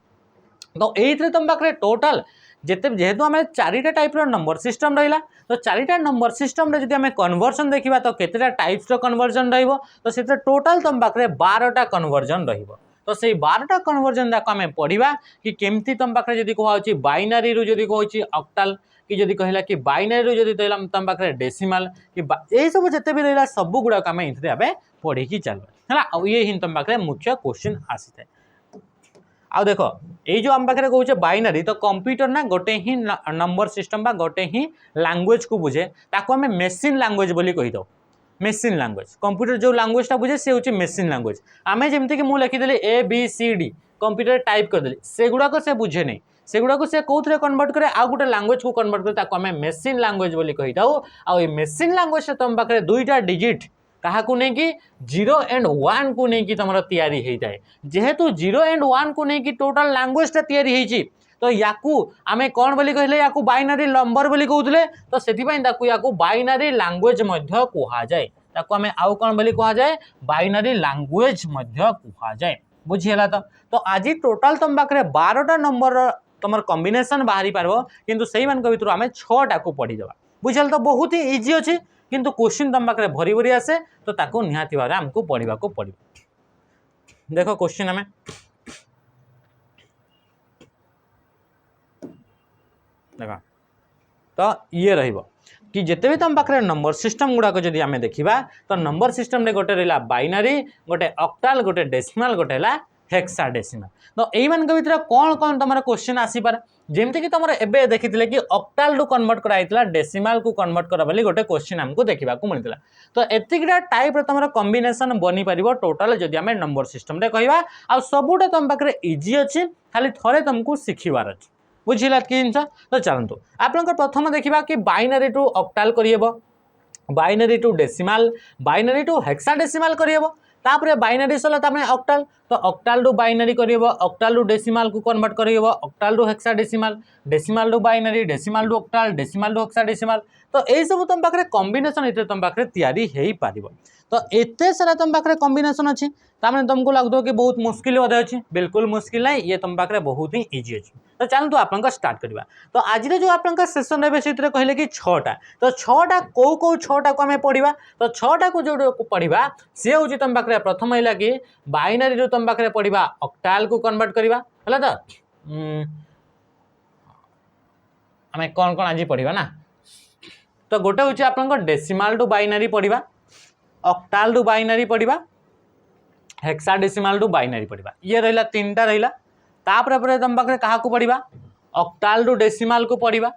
तो ये तुम पाखे टोटाल जिते जेहेतु आम चारिटा टाइप नंबर सिस्टम रहा तो चारिटा नंबर सिस्टम रे जदि आम कन्वर्जन देखा तो केतेटा टाइप्स कन्वर्जन तो से टोटाल तुम पाखे 12टा कन्वर्जन तो से 12टा कन्वर्जन जाक आम पढ़ा कि केमती तुम पाखे जब कहुच्छी बाइनरी रू जब कहूँ ऑक्टाल कि जदि कहला कि बाइनरी रू जब तुम पाखे डेसिमाल कि यही सब जिते भी रहा सब गुड़ाक आम ये पढ़ी चलवा है ये ही तुम पाखे मुख्य क्वेश्चन आसी था आउ देख ये जो आम पाखे कहे बाइनरी तो कंप्यूटर ना गोटे ही नंबर सिस्टम बा गोटे ही लैंग्वेज को बुझे ताको आम मेसीन लैंग्वेज बोली कहीदे मेसीन लैंग्वेज कंप्यूटर जो लैंग्वेजटा बुझे सी हूँ मेसीन लैंग्वेज आम जमती कि मुझे लिखिदेली ABCD कंप्यूटर टाइप करदेली से गुड़ाक से बुझे नहीं से गुड़ाक से कौन कन्वर्ट करे आ गोटे लैंग्वेज को कन्वर्ट करे ताको आम मेसीन लैंग्वेज बोली कही थाउ आ मेसीन लैंग्वेज तुम पाखे 2टा डिजिट क्या नहीं कि 0 एंड 1 को नहीं कि तुम तैयारी होता है जेहेतु 0 एंड 1 को नहीं कि टोटाल लैंग्वेजटा तैयारी होती तो याकू आम कौन बोली कहले याकू बाइनरी नंबर बोली कहते तो से बाइनरी लैंग्वेज कहुए ताकू आम आउ कौन बोली कहुए बाइनरी लैंग्वेज कहुए बुझीगला तो आज टोटाल तुम पाखे 12टा नंबर तुम कॉम्बिनेशन बाहरी पार किंतु से भर आम 6टा को पढ़ीदे बुझल तो बहुत ही इजी अच्छी किंतु क्वेश्चन तुम पाखे भरी भरी आसे तो ताकू निहाती भाव आमको पढ़ा पड़ो देख क्वेश्चन आम देख तो ये रहिबो कि जिते भी तुम पाखे नंबर सिस्टम गुड़ाक जदि आम देखा तो नंबर सिस्टम रे गोटे रहा बाइनरी गोटे ऑक्टाल गोटे डेसिमाल गोटे है हेक्साडेसिमाल तो यही मान भर कौन कौन तुम क्वेश्चन आसीपार जमती कि तुम एबे देखी कि ऑक्टाल रू कन्वर्ट कराइला डेसिमाल को कन्वर्ट कर बोली गोटे क्वेश्चन आमको देखा मिलता तो एतिकटा टाइप तुम कॉम्बिनेशन बनी पार टोटाल जदि आम नंबर सिस्टम रे कहवा आ सबुटा तुम पाखे इजी अच्छी खाली थरे तुमको शिखबार अच्छे बुझीला कि जिन तो चलतु आप प्रथम देखा कि बाइनरी टू ऑक्टाल करहब binary to decimal binary to hexadecimal करहब तापर बाइनरी सरला ऑक्टाल तो ऑक्टाल टू बाइनरी करहब ऑक्टाल टू डेसिमाल को कन्वर्ट करहब octal to hexadecimal decimal to binary decimal to octal decimal to hexadecimal तो यही सब तुम पाखे कॉम्बिनेशन ये तुम पाखे तैयारी हो पार तो एते सारा तुम पाखे कॉम्बिनेशन अच्छी तामें तुमको लगता कि बहुत मुश्किल अच्छी बिल्कुल मुश्किल ना ये तुम पाखे बहुत ही इजी अच्छी तो चलते आप स्टार्ट करवा तो आज जो आप सेसन रहे से कहले कि 6टा तो 6टा कौ कौ 6टा को आम पढ़ा तो 6टा को जो पढ़ा सी हूँ तुम पाखे प्रथम है कि बाइनरी तुम पाखे पढ़ा ऑक्टाल को कन्वर्ट करवा है तो आम कौन कौन आज पढ़ा ना तो गोटे हूँ आप डेसिमाल टू बाइनरी पढ़ा ऑक्टाल टू बाइनरी पढ़ा हेक्साडेसिमाल टू बाइनरी पढ़ा ये रहा 3टा रहा तापर तुम पाखे क्या पढ़ा ऑक्टाल टू डेसिमाल को पढ़ा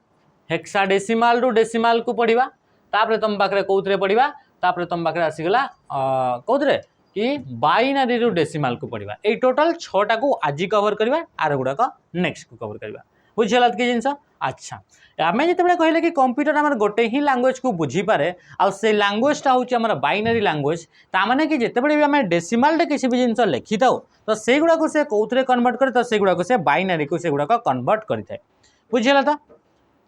हेक्साडेसिमाल टू डेसिमाल को पढ़ा तापर तुम पाखे कौन पढ़ा तापर तुम पाखे आसीगला कौन कि बाइनरी टू डेसिमाल को पढ़ा ये टोटाल 6टा को आज कवर करवा आर गुड़ाक नेक्स्ट को कवर करवा बुझीगला कि जिनस अच्छा आम जो कहले कि कंप्यूटर आम गोटे ही लैंग्वेज को बुझीपे आउ लैंग्वेजटा हूँ बाइनरी लैंग्वेज ताने कि जितेबाला भी आम डेसिमाल किसी भी जिन लिखी था तो से गुड़ाक से कौन कन्वर्ट करे तो से गुड़ाक से बाइनरी को से गुड़ाक कन्वर्ट करें बुझीगला तो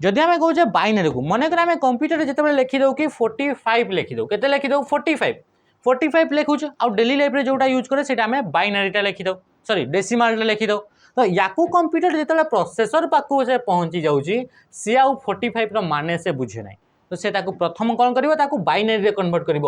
जदि आम कहे बाइनरी को मनकर आम कंप्यूटर जो लिखिदे कि 45 लिखिदे के लिखिदे 45 लिखुच आ डेली लाइफ में जोटा यूज करे आम बाइनरीटा लिखिदे सॉरी डेसिमालटा लिखिदे तो या कंप्यूटर जो प्रोसेसर पाखु से पहुँची जाऊँगी सी आउ 45 मान से बुझे ना तो से प्रथम कौन कर बाइनरी कन्वर्ट कर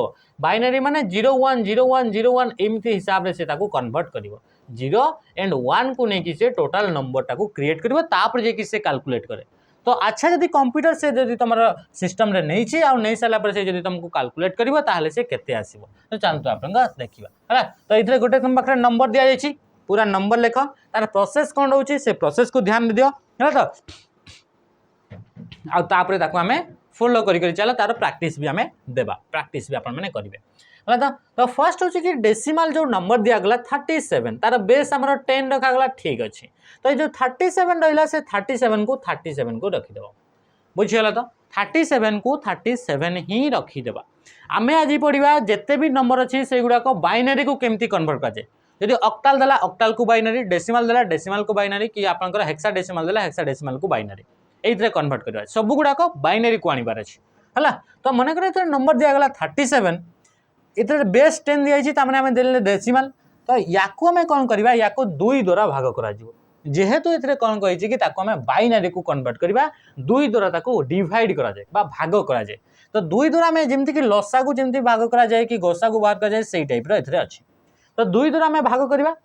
बाइनरी माने 010101 एमती हिसाब से कन्वर्ट कर 0 एंड 1 को लेकिन से टोटाल नंबरटा को क्रिएट कर से कैलकुलेट करे तो अच्छा जदि कंप्यूटर से जदि तुम सिस्टम रे नहीं आउ नहीं सारा से जदि तुमको कैलकुलेट करिवो ताहले से केते आसीबो तो चलतो आपन देखिबा हला तो इथरे गोटे तुम पाखरे नंबर दिया जायछि पूरा नंबर लेख तार प्रोसेस कौन रोचे से प्रोसेस को ध्यान दियो है तो आ तापरे ताको हमें फॉलो करी चलो तार प्रैक्टिस भी हमें देबा प्रैक्टिस भी अपन माने करिवे है तो फर्स्ट होची कि डेसिमल जो नंबर दिया गला 37 तार बेस हमर 10 रखा गला ठीक अछि तो ये जो 37 रहिला से 37 को रखी देबो बुझियला तो 37 को 37 ही रखी देबा आमे आज पढ़िबा जेते भी नंबर अछि से गुडा को बाइनरी को केमती कन्वर्ट कर जाय यदि ऑक्टल देला ऑक्टल को बाइनरी डेसिमल देला डेसिमल को बाइनरी कि आपनकर हेक्साडेसिमल देला हेक्साडेसिमल को बाइनरी एइथरे कन्वर्ट करबा सब गुडा को बाइनरी को आनिबार अछि हला तो मन करे तो नंबर दिया गला 37 इतरे बेस 10 दिया छि त माने हम देले डेसिमल तो याको हमें कोन करबा याको 2 द्वारा भाग करा जिवो जेहेतु इतरे कोन कहि छि कि ताको हमें बाइनरी को कन्वर्ट करबा 2 द्वारा ताको डिवाइड करा जाय बा भाग करा जाय तो 2 द्वारा में जेमति कि लसा को जेमति भाग करा जाय कि गोसा को भाग करा जाय सेही टाइप रो इतरे अछि तो 2 द्वारा में भाग करबा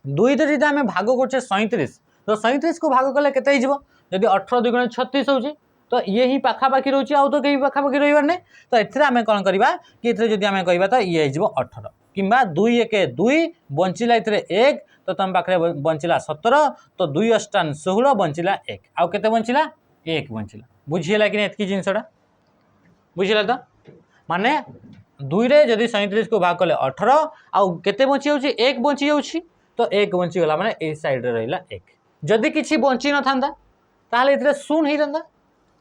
2 द्वारा जदि हमें भाग करछे 37 तो 37 को भाग कले केते हिजबो जदि 18 2 गुणा 36 होची तो ये ही पाखापाखी रोचे आउ तो कहीं पाखापाखी रही नहीं तो एथरे आम कौन करवा कि एथरे जदि आम कहबा तो ये हो 18 किंबा 2 1 2 बंचिला एथरे 1 तो तुम पाखे बंचिला 17 तो 2 अष्टान 16 बंचिला 1 आउ केते बंचिला 1 बंचिला बुझियला कि एतकी जिनसटा बुझिला तो माने 2 रे जदि 37 को भाग कले 18 आउ केते बंची जाउची 1 बंची जाउची तो 1 बंची गला माने ए साइड रे रहिला 1 जदि किछि बंची न थांदा ताले एथरे शून्य ही रंदा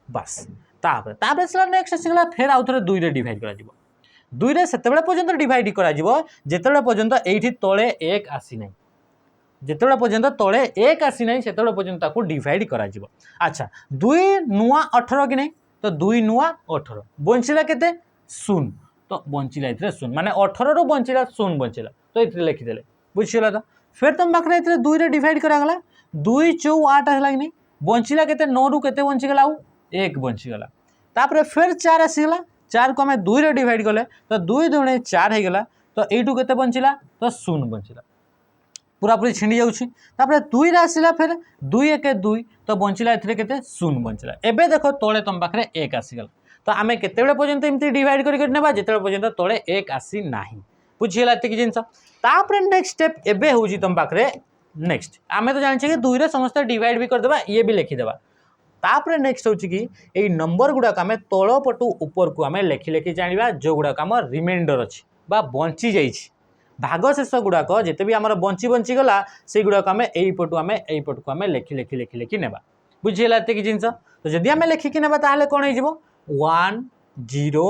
बस तापर से नेक्स्ट आसगला फेर आउ थे 2 रे डिवाइड करा जिवो 2 रे सेतेबेले पर्यंत डिवाइड करा जिवो जेतेबेले पर्यंत एठी तळे 1 आसी नै जेतेबेले पर्यंत तळे 1 आसी नै सेतेबेले पर्यंत ताको डिवाइड करा जिवो अच्छा 2 नुआ 18 कि नै तो 2 नुआ 18 बंचिला केते 0 तो बंचिला इतरे 0 माने 18 रो बंचिला 0 बंचिला तो इतरे लिखि देले बुझियला तो फिर तुम पाखरे इतरे 2 रे डिवाइड करा गला 2 4 8 हला कि नै बंचिला केते 9 रु केते बंची गला 1 बंचीगला तापर फिर 4 आसीगला 4 को हमें 2 रे डिवाइड कले तो 2 दुणे 4 हो गला तो एटू केते बंचिला तो 0 बंचिला पूरा पूरी छिंडी जाउछि तापर 2 रे आसीला फिर 2 1 2 तो बंचिला एथरे केते 0 बंचिला एबे देखो तळे तुम पाखरे 1 आसीगला तो आमे केते बेले पर्यंत एमती डिवाइड करि नेबा जेते पर्यंत तळे 1 आसी नाही बुझियला एते कि जिंस तापर नेक्स्ट स्टेप एबे होउछि तुम पाखरे नेक्स्ट आमे तो जानि छै कि 2 रे समस्त डिवाइड भी कर देबा ये भी लिखि देबा तापर नेक्स्ट होची कि ए नंबर गुडा आम तल पटू ऊपर को आम लेखि लेखि जाना जो गुड़ाक आम रिमाइंडर अच्छी बंची जाइए भाग शेष गुड़ाक जिते भी आम बंची बंची गला से गुड़ाक आम यहीपटू आम लेखि लेखि लेखि लेखि नेबा बुझीगला एत जिनस तो जदि आम लेखिकी नेबा ताहले कौन हो 1 0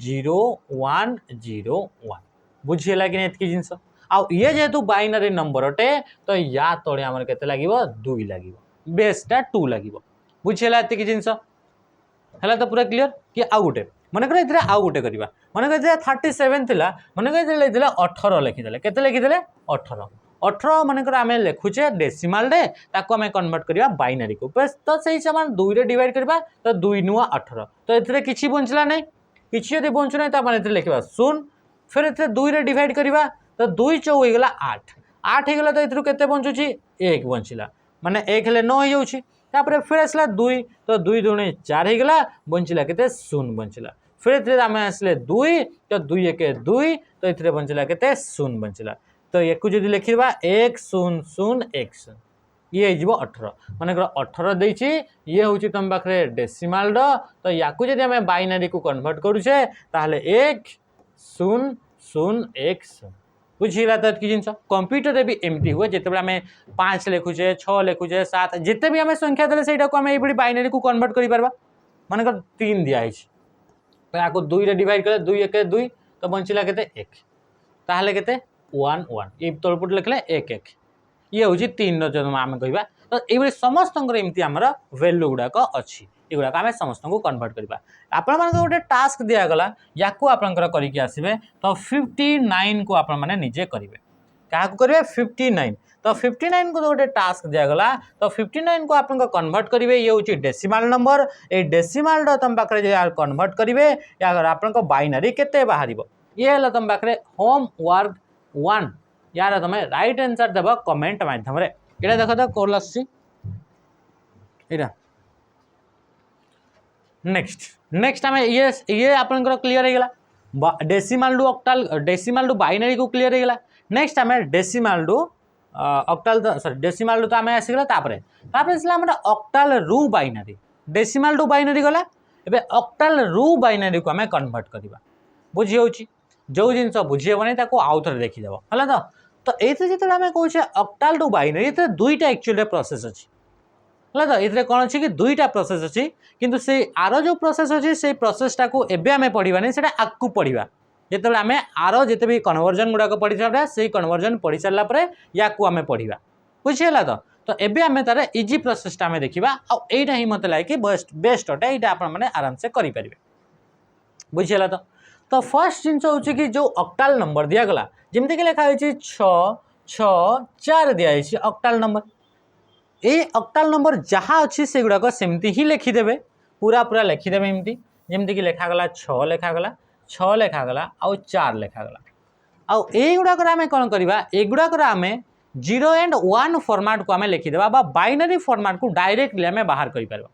0 1 0 1 बुझीगला कि एत जिनस आ ये जेहेतु बाइनरी नंबर अटे तो या तले आम केते लागिबो 2 लागिबो बेसटा 2 लागिबो बुझीगला एत जिनस है तो पूरा क्लीयर कि आउ गोटे मनकर ये आउ गोटे करवा मनकर 37 थिला मनकर 18 लिखिदे केते लिखिदे 18 18 मनकर आम लिखुचे डेसिमाल रे ताको आम कन्वर्ट करवा बाइनरी को तो सही समान 2 रे डिवाइड करवा तो 2 नुआ 18 तो ये किसी बंचला नहीं किसी यदि बंचु ना तो लिखा 0 फिर ये 2 रे डिवाइड करवा तो 2 4 होगा 8 8 होगा तो ये केते बंचुची 1 बंचला माने 1 हेले 9 हो जाउची तापर फिर आसला 2 तो 2 दुणे 4 होगा बंचला केते 0 बंचला फिर आम आसले 2 तो 2 1 2 तो ये बंचला केते 0 बंचला तो एक को जदि लिखिबा 1 0 0 1 0 ये हो 18 मानकर 18 देछि ये होछि तुम पाखरे डेसिमाल रो तो याकू जदि आम बाइनरी को कन्वर्ट करूछे ताहले 1 0 0 1 0 बुझीला तो कि जिनस कंप्यूटर रे भी एमती हुए जिते आम 5 लिखुचे 6 लिखुचे 7 जिते भी आम संख्या देले सेटा को आम ये बाइनरी को कन्वर्ट करि परबा मानकर 3 दिया है तो या 2 रे डिवाइड करे 2 1 2 तो बंचिला केते 1 ताहले केते 1 1 ये तळपट लिखले 1 1 ये होची 3 रो जो आम कहबा तो ये समस्त एमती आमर वैल्यू गुड़ाक अच्छी एगुड़ाक आम समस्त को कन्वर्ट करवा आपण गोटे टास्क दिगला या करके आसबे तो 59 को आपण मैंने निजे करेंगे क्या करेंगे 59 तो 59 को गोटे टास्क दिगला तो 59 को आप कन्वर्ट करेंगे ये हूँ डेसिमाल नंबर ये डेसिमाल तुम पाखे जो कन्वर्ट करेंगे या आप बाइनरी केते बाहर ये है तुम पाखे होमवर्क 1 यार तुम राइट आंसर देव कमेंट माध्यम ये देख तो कॉल आसा नेक्स्ट आम ये आपंकर क्लीयर होगा decimal to octal decimal to binary को क्लीयर होगा नेक्स्ट आम decimal to octal sorry decimal to तो आम आसीगला ऑक्टाल रु बाइनरी डेसिमाल टू बाइनरी गला एबे ऑक्टाल रु बाइनरी को आम कन्वर्ट करवा बुझी होची जो जिन बुझेबनी आउ थे देखीदेव है तो ये जो आम कहे ऑक्टाल टू बाइनरी ये दुईटा एक्चुअली प्रोसेस अच्छी है तो ये कौन अच्छी कि दुईटा प्रोसेस अच्छी किंतु से आर जो प्रोसेस अच्छी से प्रोसेसटा को एबे आमे पढ़िबानी सेटा आगु पढ़िबा जेते आम आर जिते भी कन्वर्जन गुड़ाक पढ़ी सारा से कन्वर्जन पढ़ी सारा पर या आम पढ़ा बुझीगला तो एबे आमे तार इजी प्रोसेसटा आम देखा आईटा ही मत लगे कि बेस्ट अटे यहाँ आपने आराम से करेंगे बुझीगला तो फर्स्ट जिन हूँ कि जो ऑक्टाल नंबर दिगला जमती कि लिखाई 6 दिखाई ऑक्टाल नंबर ये ऑक्टाल नंबर जहाँ अच्छी से गुड़ाक सेमती ही लिखिदेवे पूरा पूरा लिखिदेवे एमती जमती कि लिखागला 6 लिखागला 6 लिखागला आउ 4 लिखागला आउ गुड़ाक आम कौन करवा एगुड़ाक आम 0 एंड 1 फॉर्मेट को आम लिखिदेवा बाइनरी फॉर्मेट को डायरेक्टली आम बाहर कर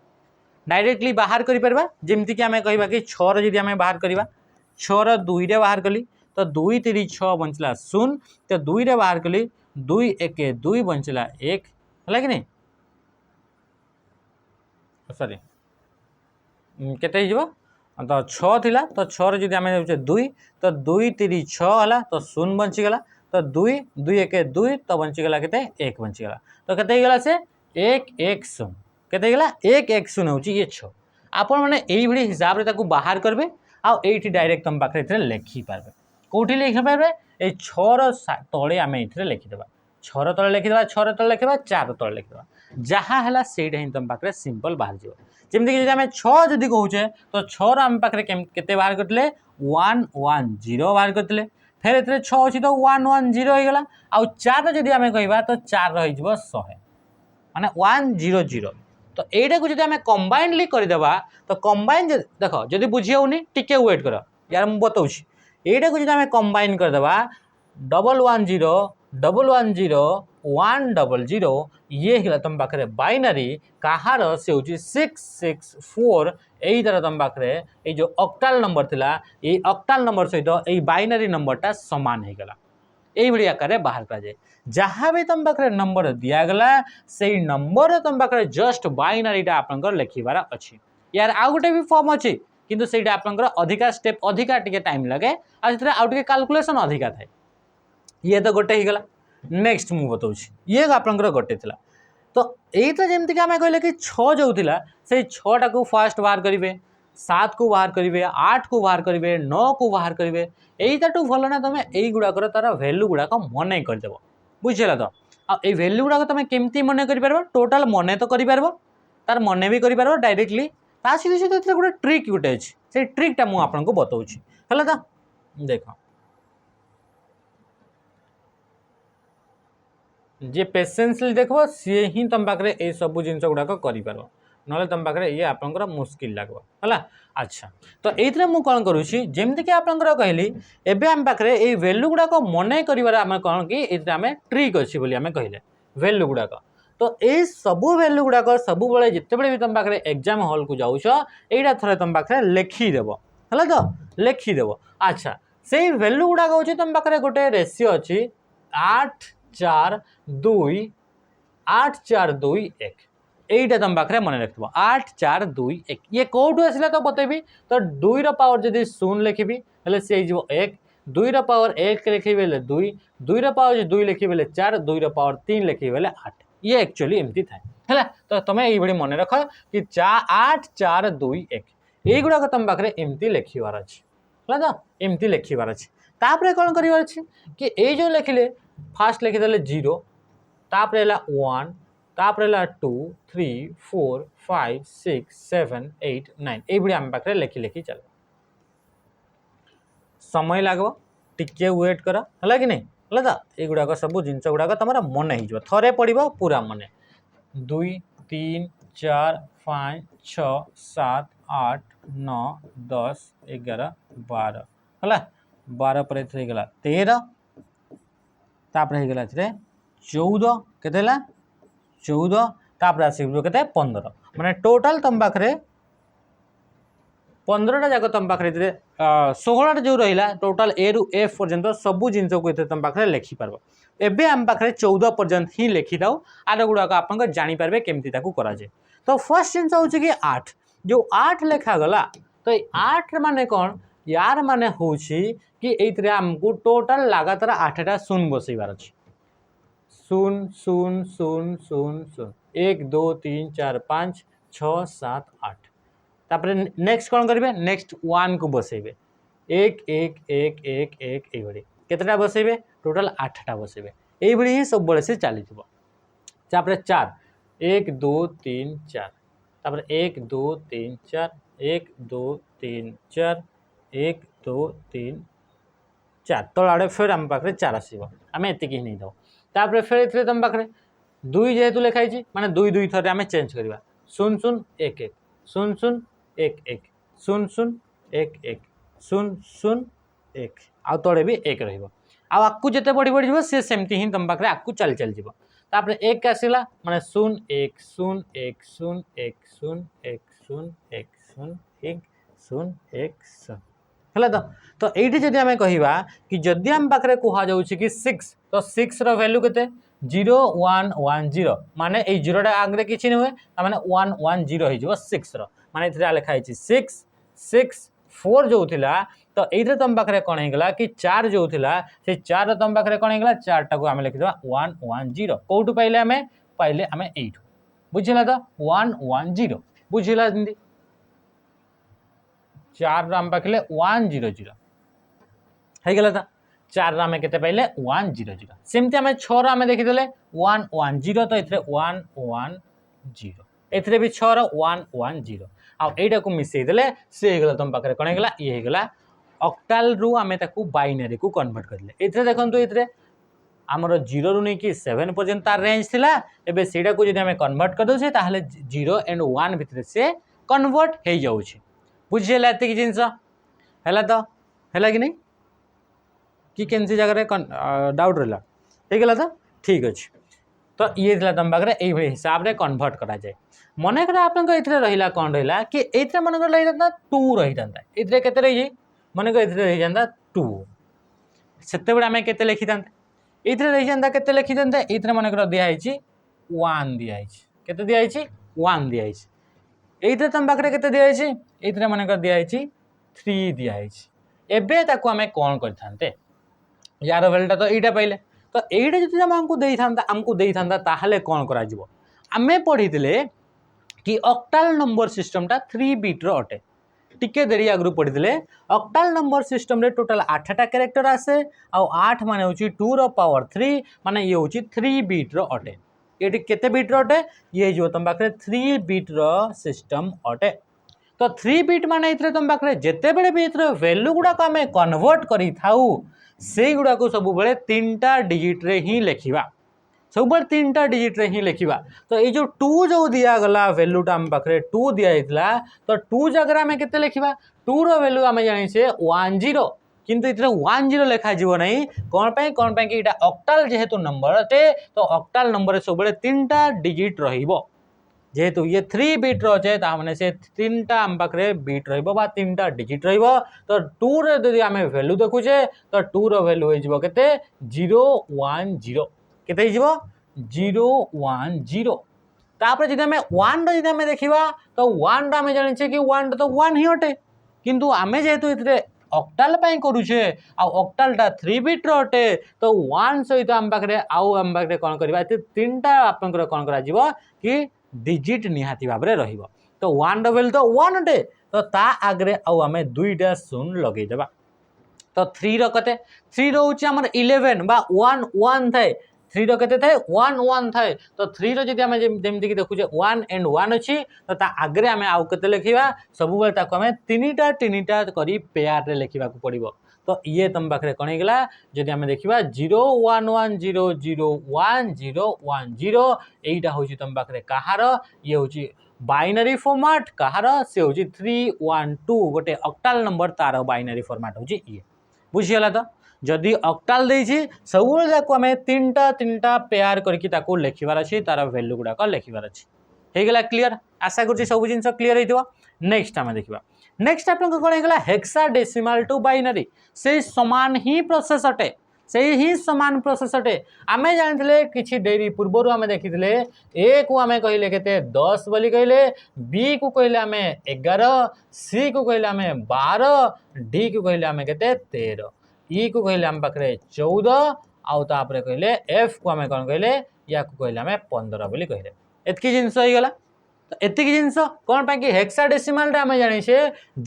डायरेक्टली बाहर कर जमती कि आम कह कि 6 जी आम बाहर करवा 6 2 रे बाहर कली तो 2 3 6 बंचला 0 तो 2 रे बाहर कली 2 1 2 बंचला 1 है कि नहीं सॉरी केते हो तो 6 थिला तो 6 रे जदि आम 2 तो 2 3 6 है तो 0 बंचीगला तो 2 2 1 2 तो बंचीगला केते 1 बंचीगला तो केते गला से 1 1 0 केते गला 1 1 0 होची ये 6 आपण माने एई भली हिसाब रे ताकू बाहर करबे आउ एठी डायरेक्ट तुम पाखे लिखि पारे कौटी लिखि पारे ये 6 तले आम ये लिखिदेवा 6 तले लिखिदेवा 6 तले लिखा 4 तले लिखिदेवा जहाँ है सहीटा ही तुम पाखे सिंपल बाहर जाव जमीक आम 6 जदि कहूचे तो 6 आम पाखे केते बाहर करते 1 1 0 बाहर करते फिर ये 6 अच्छी तो 1 1 0 होगा आउ 4 जदि आम कह तो 4 रही माने 1 0 0 तो यहीटा को जब कंबाइनली करदेवा तो कंबाइन देख जदि बुझी होनी टिके वेट कर यार मुझे बताऊँ यहीटा को जब कंबाइन करदेवा 1 1 0 1 1 0 1 0 0 ये है तुम पाखे बाइनरी कहार से हूँ 6 6 4 यही तरह तुम पाखे ये जो ऑक्टाल नंबर थिला ये ऑक्टाल नंबर सहित ये बाइनरी नंबरटा सामान हो गला यही आकार बाहर कर जाए जहाँ भी तुम पाखे नंबर दिगला से नंबर तुम पाखे जस्ट बाइनरीटा आप लिखार अच्छी यार आउ गोटे भी फॉर्म अच्छी किंतु से अधिका स्टेप अधिका टिके टाइम लगे आउ टे कैलकुलेशन अधिका थाए ये तो गोटे ही गला नेक्स्ट मुझे बताऊँ ये आपंकर गोटे थिला तो यही तो जमीक आम कहले कि 6 जो थिला से 6टा को फास्ट बाहर करेंगे 7 को बाहर करेंगे 8 को बाहर करेंगे 9 को बाहर करेंगे यहीटा भल ना तुम यही गुड़ाकर तार भैल्यू गुड़ाक मन करदेव बुझेगा तो आई भैल्यू गुड़ाक तुम केमती मन कर टोटाल मन तो कर तार मन भी कर डायरेक्टली ता सहित सहित गोटे ट्रिक गोटे अच्छी से ट्रिकटा मुझे आपको बताऊँ है तो देख जे पेसेंसली देखो सी ही तुम पाखे ये सब जिन गुड़ाक कर ना तुम पाखे ये आपंकर मुस्किल लगे है अच्छा तो ये मुझे कौन करुँची जमीक आपंकर कहली एवं आम पाखे ये भैल्यू गुड़ाक मन कर कौन कि आम ट्रिक अच्छी बोली आम कहले भैल्यू गुड़ाक तो ये सबू भैल्यू गुड़ाक सब बड़े जिते बड़े भी तुम पाखे एग्जाम हॉल को जाऊछ यहाँ थोड़े तुम पाखे लिखिदेव है तो लिखिदेव अच्छा से भैल्यू गुड़ाक हूँ तुम पाखे गोटे रेसीो अच्छी 8 4 2 8 4 2 1 यहीटा तुम पाखे मन रखिथ 8 4 2 1 ये कौटू आसला तो बतेबी तो 2 रो पावर जदि 0 लिखी सी 1 2 रो पावर 1 लिखी 2 2 रो पावर 2 लिखी 4 2 रो पावर 3 लिखी 8 ये एक्चुअली एमती थाए है तो तुम ये मन रख कि 8 4 2 1 ये गुड़ाक तुम पाखे एमती लिखार अच्छे है तो एमती लिखार अच्छे तापर कौन कर कि ये जो लिखिले फास्ट लिखिदे 0 तापर 1 तापर है 2 3 4 5 6 7 8 9 ये आम पाखे लेखि लेखि चल समय लगो टिके वेट कर है कि नहीं है तो युड़ाक सब जिनस गुड़ाक तुम मन हो थे पड़ो पूरा मन 2 3 4 5 6 7 8 9 10 11 12 है 12 पर 13 तापर हो गला 14 के 14 तापर आसिक के 15 माने टोटाल तुम पाखे 15टा जाक तुम पाखे 16टा जो रहा टोटाल ए रु एफ पर्यंत सबू जिन को तुम पाखे लिखिपार एवं आम पाखे 14 पर्यंत ही लिखि था आर गुड़ाक आप जानीपारे केमती कराए तो फर्स्ट जिन हूँ कि 8 जो 8 लिखागला तो 8 माने कौन यार माने हूँ कि ये आमको टोटाल लगातार 8टा शून्य बसैबार अच्छे 0 0 0 0 0 1 2 3 4 5 6 7 8 तापर नेक्स्ट कौन करेंगे नेक्स्ट 1 को बसैबे 1 1 1 1 1 ये केतटा बसैबे टोटाल 8टा बसैबे ये ही सब बड़े से चली 4 1 2 3 4 तापर 1 2 3 4 1 2 3 4 1 2 3 4 तल आड़े फिर आम पाखे 4 आसो आम एति नहीं था तापर फिर तुम पाखे 2 जेहेतु लिखाई माने 2 2 थर आम चेंज करवा 0 0 1 1 0 0 1 1 0 0 1 1 0 0 1 आउ तले भी 1 रु जिते बढ़ी बढ़ी सी सेमती ही तुम पाखे आकू चली चली जाव तापर 1 आसला माने 0 1 0 1 0 1 0 1 0 1 0 1 0 1 0 है तो ये जदि आम कह कि जदि आम पाखे कहुँ कि 6 तो 6 रैल्यू के 0 1 1 0 माने ये 0टा आगे किसी नुहे मैंने 1 1 0 हो 6 माने लिखाई 6 6 4 जो थिला तो ये तुम पाखे कौन होगा कि 4 जो थिला से 4 तुम पाखे कौन होगा 4 टा को आम लिखिद 1 1 0 कौटू पाइले आम पाइले आम ये बुझला तो 1 1 0 बुझला जमी 4 आम पाखे 1 0 0 होगला तो 4 आम के पाइले 1 0 0 सेमती आम 6 आम देखीदे 1 1 0 तो ये 1 1 0 ए भी 6 1 1 0 आईटा को मिसईदे सी होगा तुम पाखे कौन होगा ये होगा ऑक्टाल रु आम बाइनरी को कन्वर्ट करले ये देखो ये आमर 0 रु नहीं कि 7 पर्यंत तार रेंज थिला एबे सेटा को जदि आमे कन्वर्ट कर दोछे ताहले 0 एंड 1 भितर से कन्वर्ट हो जाउछे बुझिला एति जिंस हैला तो हैला कि नहीं कि केनसी जगह रे डाउट रहला हे गेला तो ठीक अछि तो ये थिला तुम पाखे एई हिसाब रे कन्वर्ट करा जाय मन कर आपन एथरे रहिला कोन रहिला कि एथरे मन कर रहि जाता 2 रहि जाता एथरे केते रहि मन कर एथरे रहि जाता 2 सेते बडा में केते लिखि दांते ये रही जाता के लिखि दिखते ये मनकर दिखाई 1 दिखाई के दिखाई 1 दिखाई ये तुम पाखे के दिखाई ये मनकर दिखाई 3 दिखाई एवं आम कौन करते यार भैया तो यहाँ पाइले तो यहीटा जो आमको दे था कौन कर आम पढ़ी कि ऑक्टाल नंबर सिस्टमटा 3 बिट अटे टिके देरी आगु पढ़ी ऑक्टाल नंबर सिस्टम रे टोटल 8टा कैरेक्टर आसे आउ 8 माने होची 2 रो पावर 3 माने ये होची 3 बिट रो अटे ये केते बिट रो अटे ये जो तुम पाखे 3 बिट रो सिस्टम अटे तो 3 बिट माने इतरे तुम पाखे जेते बेले भी इतरे वैल्यू गुडा को हमें कन्वर्ट करी थाउ से गुडा को सब बेले 3टा डिजिट रे ही लिखिबा सब 3टा डिजिट रे ही लिखा तो ये जो 2 जो दिया गला वैल्यूटा आम पाखे 2 दिया तो 2 जगह आम के लिखा 2 रो वैल्यू आम जानी से 1 0 किंतु इतने 1 0 लिखा जीव नहीं कौन कि इटा ऑक्टाल जेहेतु नंबर अटे तो ऑक्टाल नंबर सब 3टा डिजिट रहिबो जेहेतु ये 3 बिट रचे ताने से 3टा आम पाखे बिट रहिबो बा 3टा डिजिट रहिबो तो 2 रे यदि आम वैल्यू देखुचे तो 2 रो वैल्यू हो केते 0 1 0 केते 0 1 0 तापर जदि आमे 1 जदि आमे देखिबा तो 1 आमे जानिछे कि 1 तो 1 ही अटे किंतु आमे जेहेतु इतरे ऑक्टाल पई करूछे आ ऑक्टालटा 3 बिट रो अटे तो 1 सहित आम पाखरे आम पाखरे कोन करबा एते 3टा आपनकर कोन करा जीवो कि डिजिट निहाती भाबरे रहिबो तो 1 डबल तो 1 अटे तो ता आगरे आमे 2टा शून्य लगेई देबा तो 3 रो कते 3 रो होची हमर 11 बा 1 1 थाए थ्री केते थाए 1 1 थाए तो थ्री जदि आम जमीक देखुचे 1 एंड 1 अच्छी तो ता आगे आम आउ के लिखा सब आम तीनटा तीनटा करी पेयर रे लिखा पड़ो तो ये तुम पाखे कौन होगा जदि आम देखा 0 1 1 0 0 1 0 1 0 यहीटा हूँ तुम पाखे कहार ये हूँ बाइनरी फॉर्मेट कहार से हूँ 3 1 2 गोटे ऑक्टाल नंबर तार बाइनरी फॉर्मेट हूँ ये बुझीगला तो जदि ऑक्टाल देछि सब आम तीनटा तीनटा पेयर करके लिखबार अच्छी तार वैल्यू गुड़ाक लिखबार अच्छी हो गला क्लीयर आशा कर सब जिन क्लीयर हो नेक्स्ट आम देखा नेक्स्ट आप कौन होगा हेक्साडेसिमाल टू बाइनरी से समान ही प्रोसेस अटे से ही समान प्रोसेस अटे आम जानी कि डेरी पूर्वर आम देखी ए को आम कहले के 10 बोली कहले बी को कहले आम 11 सी को कहले आम 12 डी को कहले आम के 13 ई को कहले आम पाखे 14 आउे कहले एफ को आम कौन कहले या कहले आम 15 बोली कहले एतकी जिनस हो गला तो एतिक जिनस कौन पाई हेक्साडेसिमाल आम जाने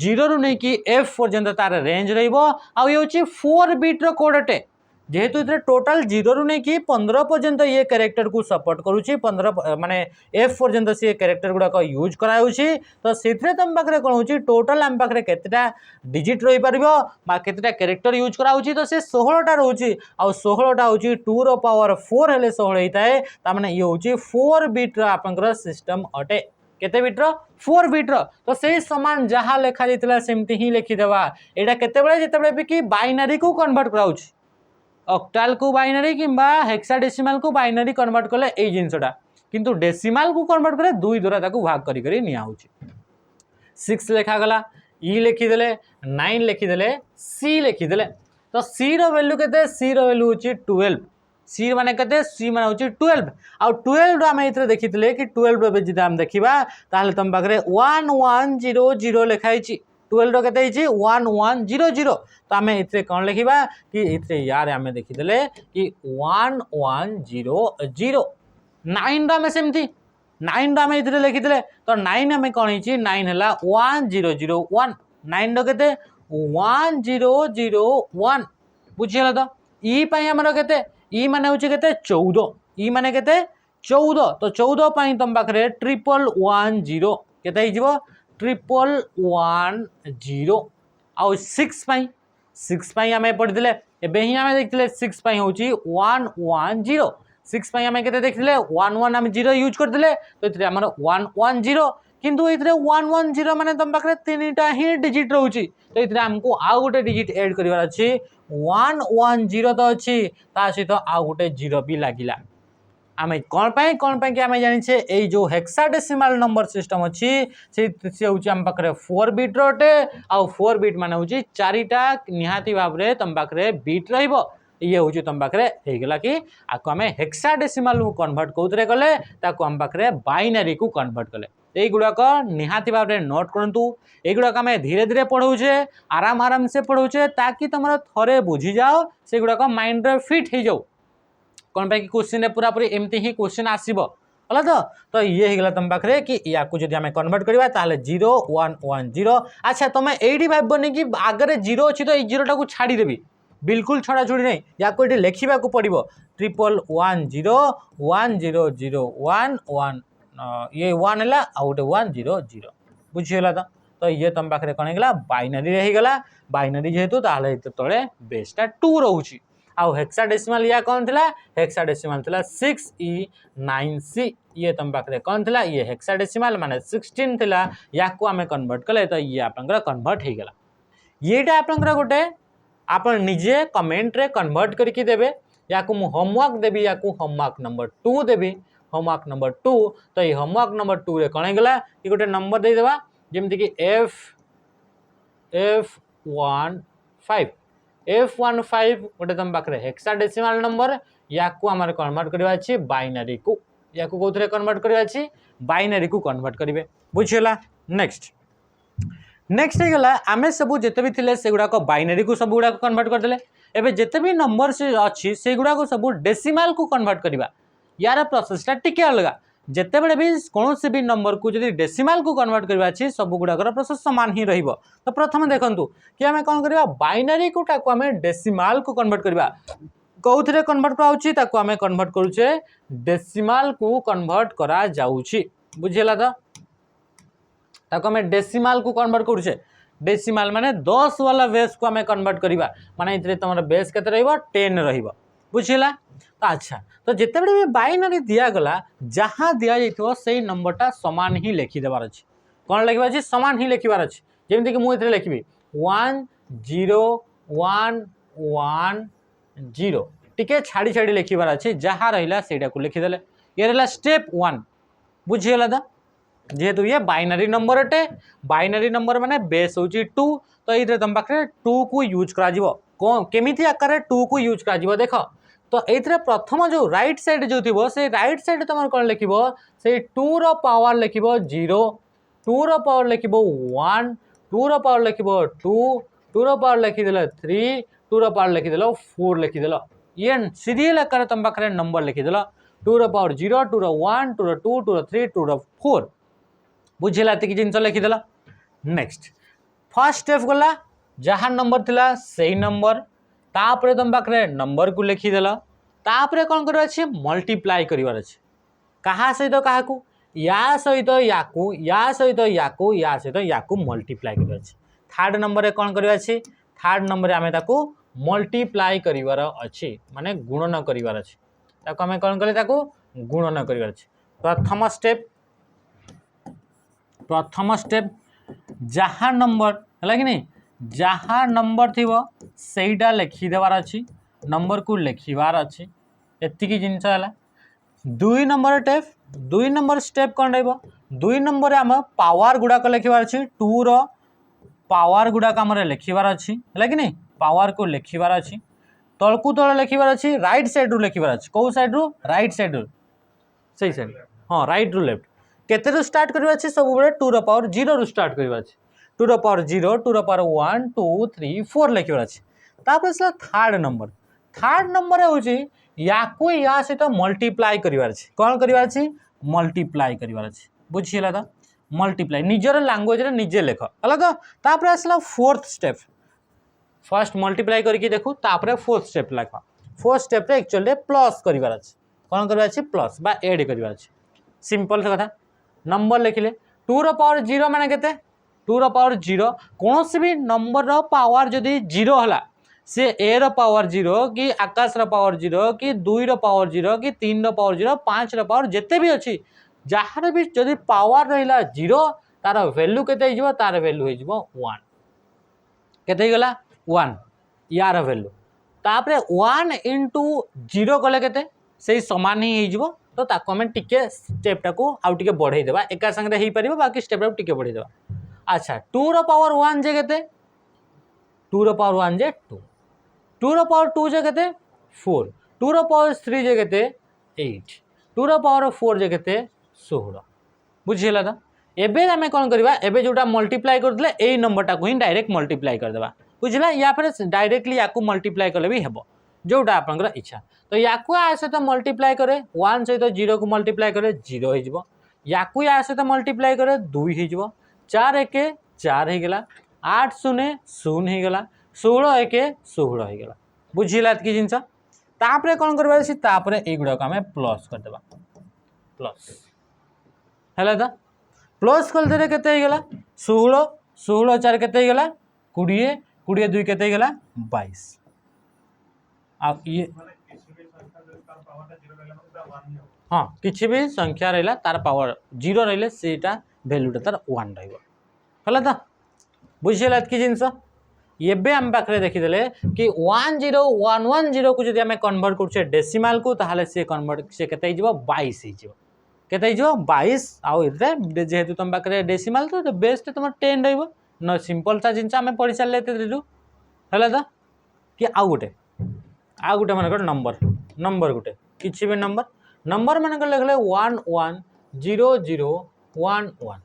0 रु नहीं एफ पर्यंत तार रेंज रही 4 बिट रो कोड अटे जेहेतु इतने टोटाल 0 रु नहीं 15 पर्यंत ये कैरेक्टर को सपोर्ट करुच्ची 15 माने एफ पर्यंत सी कैरेक्टर गुड़ाक यूज कराऊँगी तो से तुम पाखे कौन हो टोटाल आम पाखे केतेटा डिजिट रही पार केतेटा कैरेक्टर यूज कराऊँगी तो से 16टा रोचे आ 16टा हूँ 2 रो पावर 4 हेले 16 होता है ताने ये हूँ 4 बिट आपंकर सिस्टम अटे केते बिट्र 4 बिट्र तो से समान जहाँ लिखा जाता सेमती ही लिखिदेवा यहाँ केतेबेले जितेबाला भी कि बाइनरी को कन्वर्ट कराऊँगी ऑक्टाल को बाइनरी किंबा हेक्साडेसिमाल को बाइनरी कन्वर्ट कले ए जिनसटा किंतु डेसिमाल को कन्वर्ट करे 2 द्वारा ताकू भाग करी करी निया होची 6 लिखा गला ई लिखिदेले 9 लिखिदेले सी लिखिदेले तो सी रो वैल्यू केते सी रो वैल्यू होची 12 सी माने केते सी माने होची 12 आ 12 रो हम इतरे देखितले कि 12 रो बेजिदा हम देखिबा ताहले तम पाखरे 1100 लिखाइची 12 रो केते हिची 1100 तो आम इतरे कौन लिखा कि इतरे यार आम देखीदे कि 1100 9 आम सेमती 9 आम इतरे लिखीदे तो 9 आम कौन है 9 है 1001 9 के 1001 बुझीगला तो ई पाई आमर के ई माने हूँ के 14 ई माने के 14 तो 14 पाई तुम पाखे 1110 के 1110 आउ 6 पाई 6 पाई आम पढ़ी एबे ही आम देखते 6 पाई हूँ 110 6 पाई आम के देखते 11 आम 0 यूज करते तो ये आम 110 किंतु ये 110 माने तुम पाखे 3टा ही डिजिट रोचे तो ये आमको आउ गोटे डिजिट एड करार अच्छी 110 तो अच्छी ता सहित आउ गोटे 0 भी लगिला आम कौन पाई कि आम जाने ये जो हेक्साडेसिमाल नंबर सिस्टम अच्छी से हूँ आम पाखे 4 बिट रोटे आउ 4 बिट मान हूँ 4टा निहाती भाव में तुम पाखे बिट रही ये हूँ तुम पाखे होगा कि आपको आम हेक्साडेसिमाल को कन्वर्ट कौन कले आम पाखे बाइनरी को कन्वर्ट कले युड़ाक निहाती भाव में नोट करूँ युड़ाक आम धीरे धीरे पढ़ाऊे आराम आराम से पढ़ाऊे ताकि तुम थे बुझी जाओ से गुड़ाक माइंड रे फिट हो जाओ कौन पाई क्वेश्चन पूरा पूरी एमती ही क्वेश्चन आसब है तो ये होगा तुम पाखे कि या जब आम कन्वर्ट करवा 0110 अच्छा तुम ये भावनी कि आगे 0 अच्छी तो ये 0 टाक छाड़देवी बिल्कुल छड़ा छुड़ी नहीं या ये लिखा पड़ो 11110011 ये 1 है आउ गोटे 100 बुझीगला तो ये तुम पाखे कौन होगा बाइनरी रहीगला बाइनरी जेहेतु ताहले तले बेसटा 2 रोचे आउ हेक्साडेसिमाल या कौन थिला हेक्साडेसिमाल थिला 6E9C ये तुम पाखे कौन थिला ये हेक्साडेसिमाल माने 16 थिला या को आमे कन्वर्ट कले तो ये आपनकर कन्वर्ट हो गला येटा आपनकर गोटे आपन निजे कमेंट रे कन्वर्ट करके देबे या को मु होमवर्क देबी या को होमवर्क नंबर 2 देबी होमवर्क नंबर 2 तो ये होमवर्क नंबर 2 रे कौन गला ये गोटे नंबर दे देबा जेमति कि F15 गोटे तुम पाखे हेक्साडेसिमाल नंबर या को आमर कन्वर्ट करवा अछि बाइनरी को या को कोथरे कन्वर्ट करवा अछि बाइनरी को कन्वर्ट करिवे बुझियला नेक्स्ट हो गला आमे सब जेते भी थिले से गुडा को बाइनरी को सब गुडा को कन्वर्ट कर देले एबे जेते भी नंबर से अछि से गुडा को सब डेसिमल को कन्वर्ट करवा यार प्रोसेसटा टिके अलगा जिते बड़े भी कौन से भी नंबर को जब डेसिमाल को कन्वर्ट करवा अच्छी सब गुड़ाकर प्रोसेस समान ही रहिबो तो प्रथम देखंतु कि आमे कौन करवा बाइनरी कोटा को आमे डेसिमाल को कन्वर्ट कौथिरे कन्वर्ट कराउछि ताको आमे कन्वर्ट करूछे डेसिमल को कन्वर्ट करा जाउछि बुझिला त ताको आमे डेसिमल को कन्वर्ट करूछे डेसिमल माने 10 वाला बेस को आमे कन्वर्ट करिबा माने इतरे तमर बेस केते रहइबो 10 रहइबो बुझिला तो अच्छा तो जिते बड़े बाइनरी दिया गला जहाँ दिया जाइथिबो सेही नंबरटा समान ही लिखि देबार अछि कोन लिखिबा अछि समान ही लिखिबार अछि जेमति कि मु इतरे लिखिबी 1 0 1 1 0 टिके छाड़ी छाड़ी लिखिबार अछि जहाँ रहिला सेटा को लिखि देले ये रहला स्टेप 1 बुझियला दा जेहेतु ये बाइनरी नंबर अटे बाइनरी नंबर माने बेस होची 2 तो इधर तुम पाखरे 2 को यूज करा जिवो कोन केमिति आकार 2 को यूज करा जिवो देखो तो एथरे प्रथम जो राइट साइड जो थिबो से राइट साइड तुम कोन लिखिबो से 2 रो पावर लिखिबो 0 2 रो पावर लिखिबो 1 2 रो पावर लिखिबो 2 2 रो पावर लिखि देलो 3 2 रो पावर लिखि देलो 4 लिखि देलो ये सीरियल आकार तुम पाखरे नंबर लिखि देलो 2 रो पावर 0 2 रो 1 2 रो 2 2 रो 3 2 रो 4 बुझिला एति जिनस लिखि देला नेक्स्ट फर्स्ट स्टेप गला जहाँ नंबर थिला सही नंबर तापरे तुम पाखरे नंबर को लिखि देला तापरे कोन करबा अछि मल्टीप्लाई करिवार अछि कहा सहित काहाकू या सहित याकू या सहित याकू या सहित याकू मल्टीप्लाई करिवार अछि थर्ड नंबर रे कोन करबा अछि थर्ड नंबर रे आमे ताकू मल्टीप्लाई करिवार अछि माने गुणन करिवार अछि ताकू आमे कोन करले ताकू गुणन करिवार अछि प्रथम स्टेप जहाँ नंबर है कि नहीं जहाँ नंबर थी सेटा लिखि देवार अच्छी नंबर को लिखिबार अच्छी एतिकी जिनस है दुई नंबर स्टेप कौन रहा दुई नंबर आम पावर गुड़ाक लिखबार अच्छी 2 रो पावर गुड़ाक आम लिखबार अच्छी है कि नहीं पावर को लिखबार अच्छी तलकू तल लिखबार अच्छी राइट साइड रू लिखबार अच्छी कौ साइड रू राइट साइड रू सही साइड हाँ राइट रू लेफ्ट केते रू स्टार्ट करबा अछि सब बेले 2 रो पावर 0 रू स्टार्ट करबा अछि 2 रो पावर 0 2 रो पावर 1 2 3 4 लिखबा अछि तापर से थर्ड नंबर होची याकू या से तो मल्टीप्लाई करबा अछि कोन करबा अछि मल्टीप्लाई करबा अछि बुझिला त मल्टीप्लाई निजर लैंग्वेज रे निजे लेख अलग तापर असला फोर्थ स्टेप फर्स्ट मल्टीप्लाई करके देखू तापर फोर्थ स्टेप लेख फोर्थ स्टेप रे एक्चुअली प्लस करबा अछि कोन करबा अछि प्लस बा ऐड करबा अछि सिंपल कथा नंबर लिखिले 2 रो पावर 0 माने केते 2 रो पावर 0 कोनोसी भी नंबर रो पावर जदी 0 हला से a रो पावर 0 कि आकाश रो पावर 0 कि 2 रो पावर 0 कि 3 रो पावर 0 5 रो पावर जेते भी अछि जहार भी जदी पावर रहिला 0 तार वैल्यू केते हिजबो तार वैल्यू हिजबो 1 केते गला 1 यार वैल्यू तापरे 1 into 0 कले केते सेही समान ही हिजबो तो ताको हमें टिके स्टेप टाको आउ टिके बढ़ाई देबा एका संग रे हेई परिबो बाकी स्टेप टाको टिके बढ़ाई देबा अच्छा 2 रो पावर 1 जे केते 2 रो पावर 1 जे 2 2 रो पावर 2 जे केते 4 2 रो पावर 3 जे केते 8 2 रो पावर 4 जे केते 16 बुझिला त एबे हमें कोन करबा एबे जोटा मल्टीप्लाई कर देले एई नंबर टाको ही डायरेक्ट मल्टीप्लाई कर देबा बुझिला या फिर डायरेक्टली याकू मल्टीप्लाई करले भी हेबो जोटा आपनकर इच्छा तो याकू आ सहित मल्टीप्लाई करे 1 सहित 0 को मल्टीप्लाई करे 0 हो जिवो याकू आ सहित मल्टीप्लाई करे 2 हो जिवो 4 1 4 हो गेला 8 0 0 हो गेला 16 1 16 हो गेला बुझिला की जिंस तापरे कोन करबा छी तापरे ए गुडा को हमें प्लस कर देबा प्लस हैला दा प्लस कर देले केते हो गेला 16 16 4 केते हो गेला 20 20 2 केते हो गेला 22 अब ये हाँ किसी भी संख्या रहा तार पावर 0 रही सेटा भैल्यूटा तार 1 रहा तो बुझेगा कि जिनस एबे आम पाखे देखीदे कि 10110 को जब आम कन्वर्ट कर डेसिमाल को ताहले से कन्वर्ट से केते हिजबो 22 हिजबो केते हिजबो 22 आउ इतरे जेहेतु तुम पाखे डेसिमाल तो बेस्ट तुम 10 रहिबो न सिंपल सा जिनस आम पढ़ी सारे दिलु हैला तो कि आउ गोटे मन नंबर गोटे किसी भी नंबर मान लिखले 1 1 0 0 1 1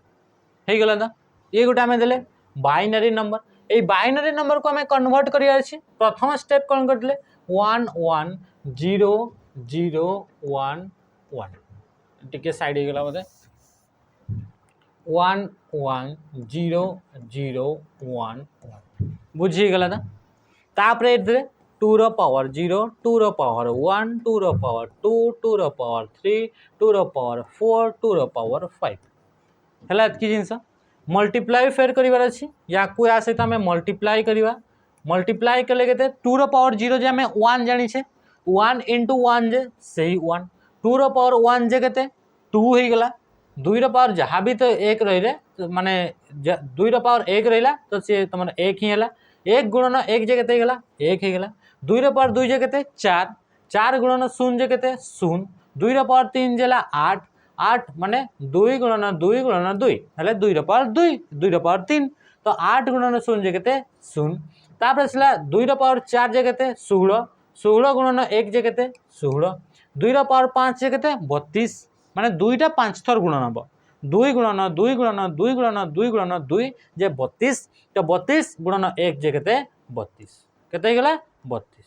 हो गला तो ये गोटे आम देले बाइनरी नंबर ये बाइनरी नंबर को आम कन्वर्ट करिया अछि प्रथम स्टेप कौन करले 1 1 0 0 1 1 टिके साइड हो गला बोधे 1 1 0 0 1 1 बुझी गला था तापरे 2 रो पावर 0 2 रो पावर 1 2 रो पावर 2 2 रो पावर 3 2 रो पावर 4 2 रो पावर 5 हैला एतकी जिंस मल्टीप्लाई फेर करिवार अछि या को या सहित हमें मल्टीप्लाई करिवा मल्टीप्लाई कले केते 2 रो पावर 0 जे हमें 1 जानि छे 1 into 1 जे सही 1 2 रो पावर 1 जे केते 2 हे गला 2 रो पावर जहाँ भी तो 1 रहिले तो माने 2 रो पावर 1 रहिला तो से तमन 1 ही हैला 1 गुणन 1 जे केते गला 1 हे गला 2 रो पावर 2 जे केते 4 4 गुणन 0 जे केते 0 2 रो पावर 3 जेला 8 8 माने 2 गुणन 2 गुणन 2 हेले 2 रो पावर 2 2 रो पावर 3 तो 8 गुणन 0 जे केते 0 तापर असला 2 रो पावर 4 जे केते 16 16 गुणन 1 जे केते 16 2 रो पावर 5 जे केते 32 माने 2टा 5 थर गुणन हबो 2 गुणन 2 गुणन 2 गुणन 2 गुणन 2 जे 32 तो 32 गुणन 1 जे केते 32 केते हे गेला 32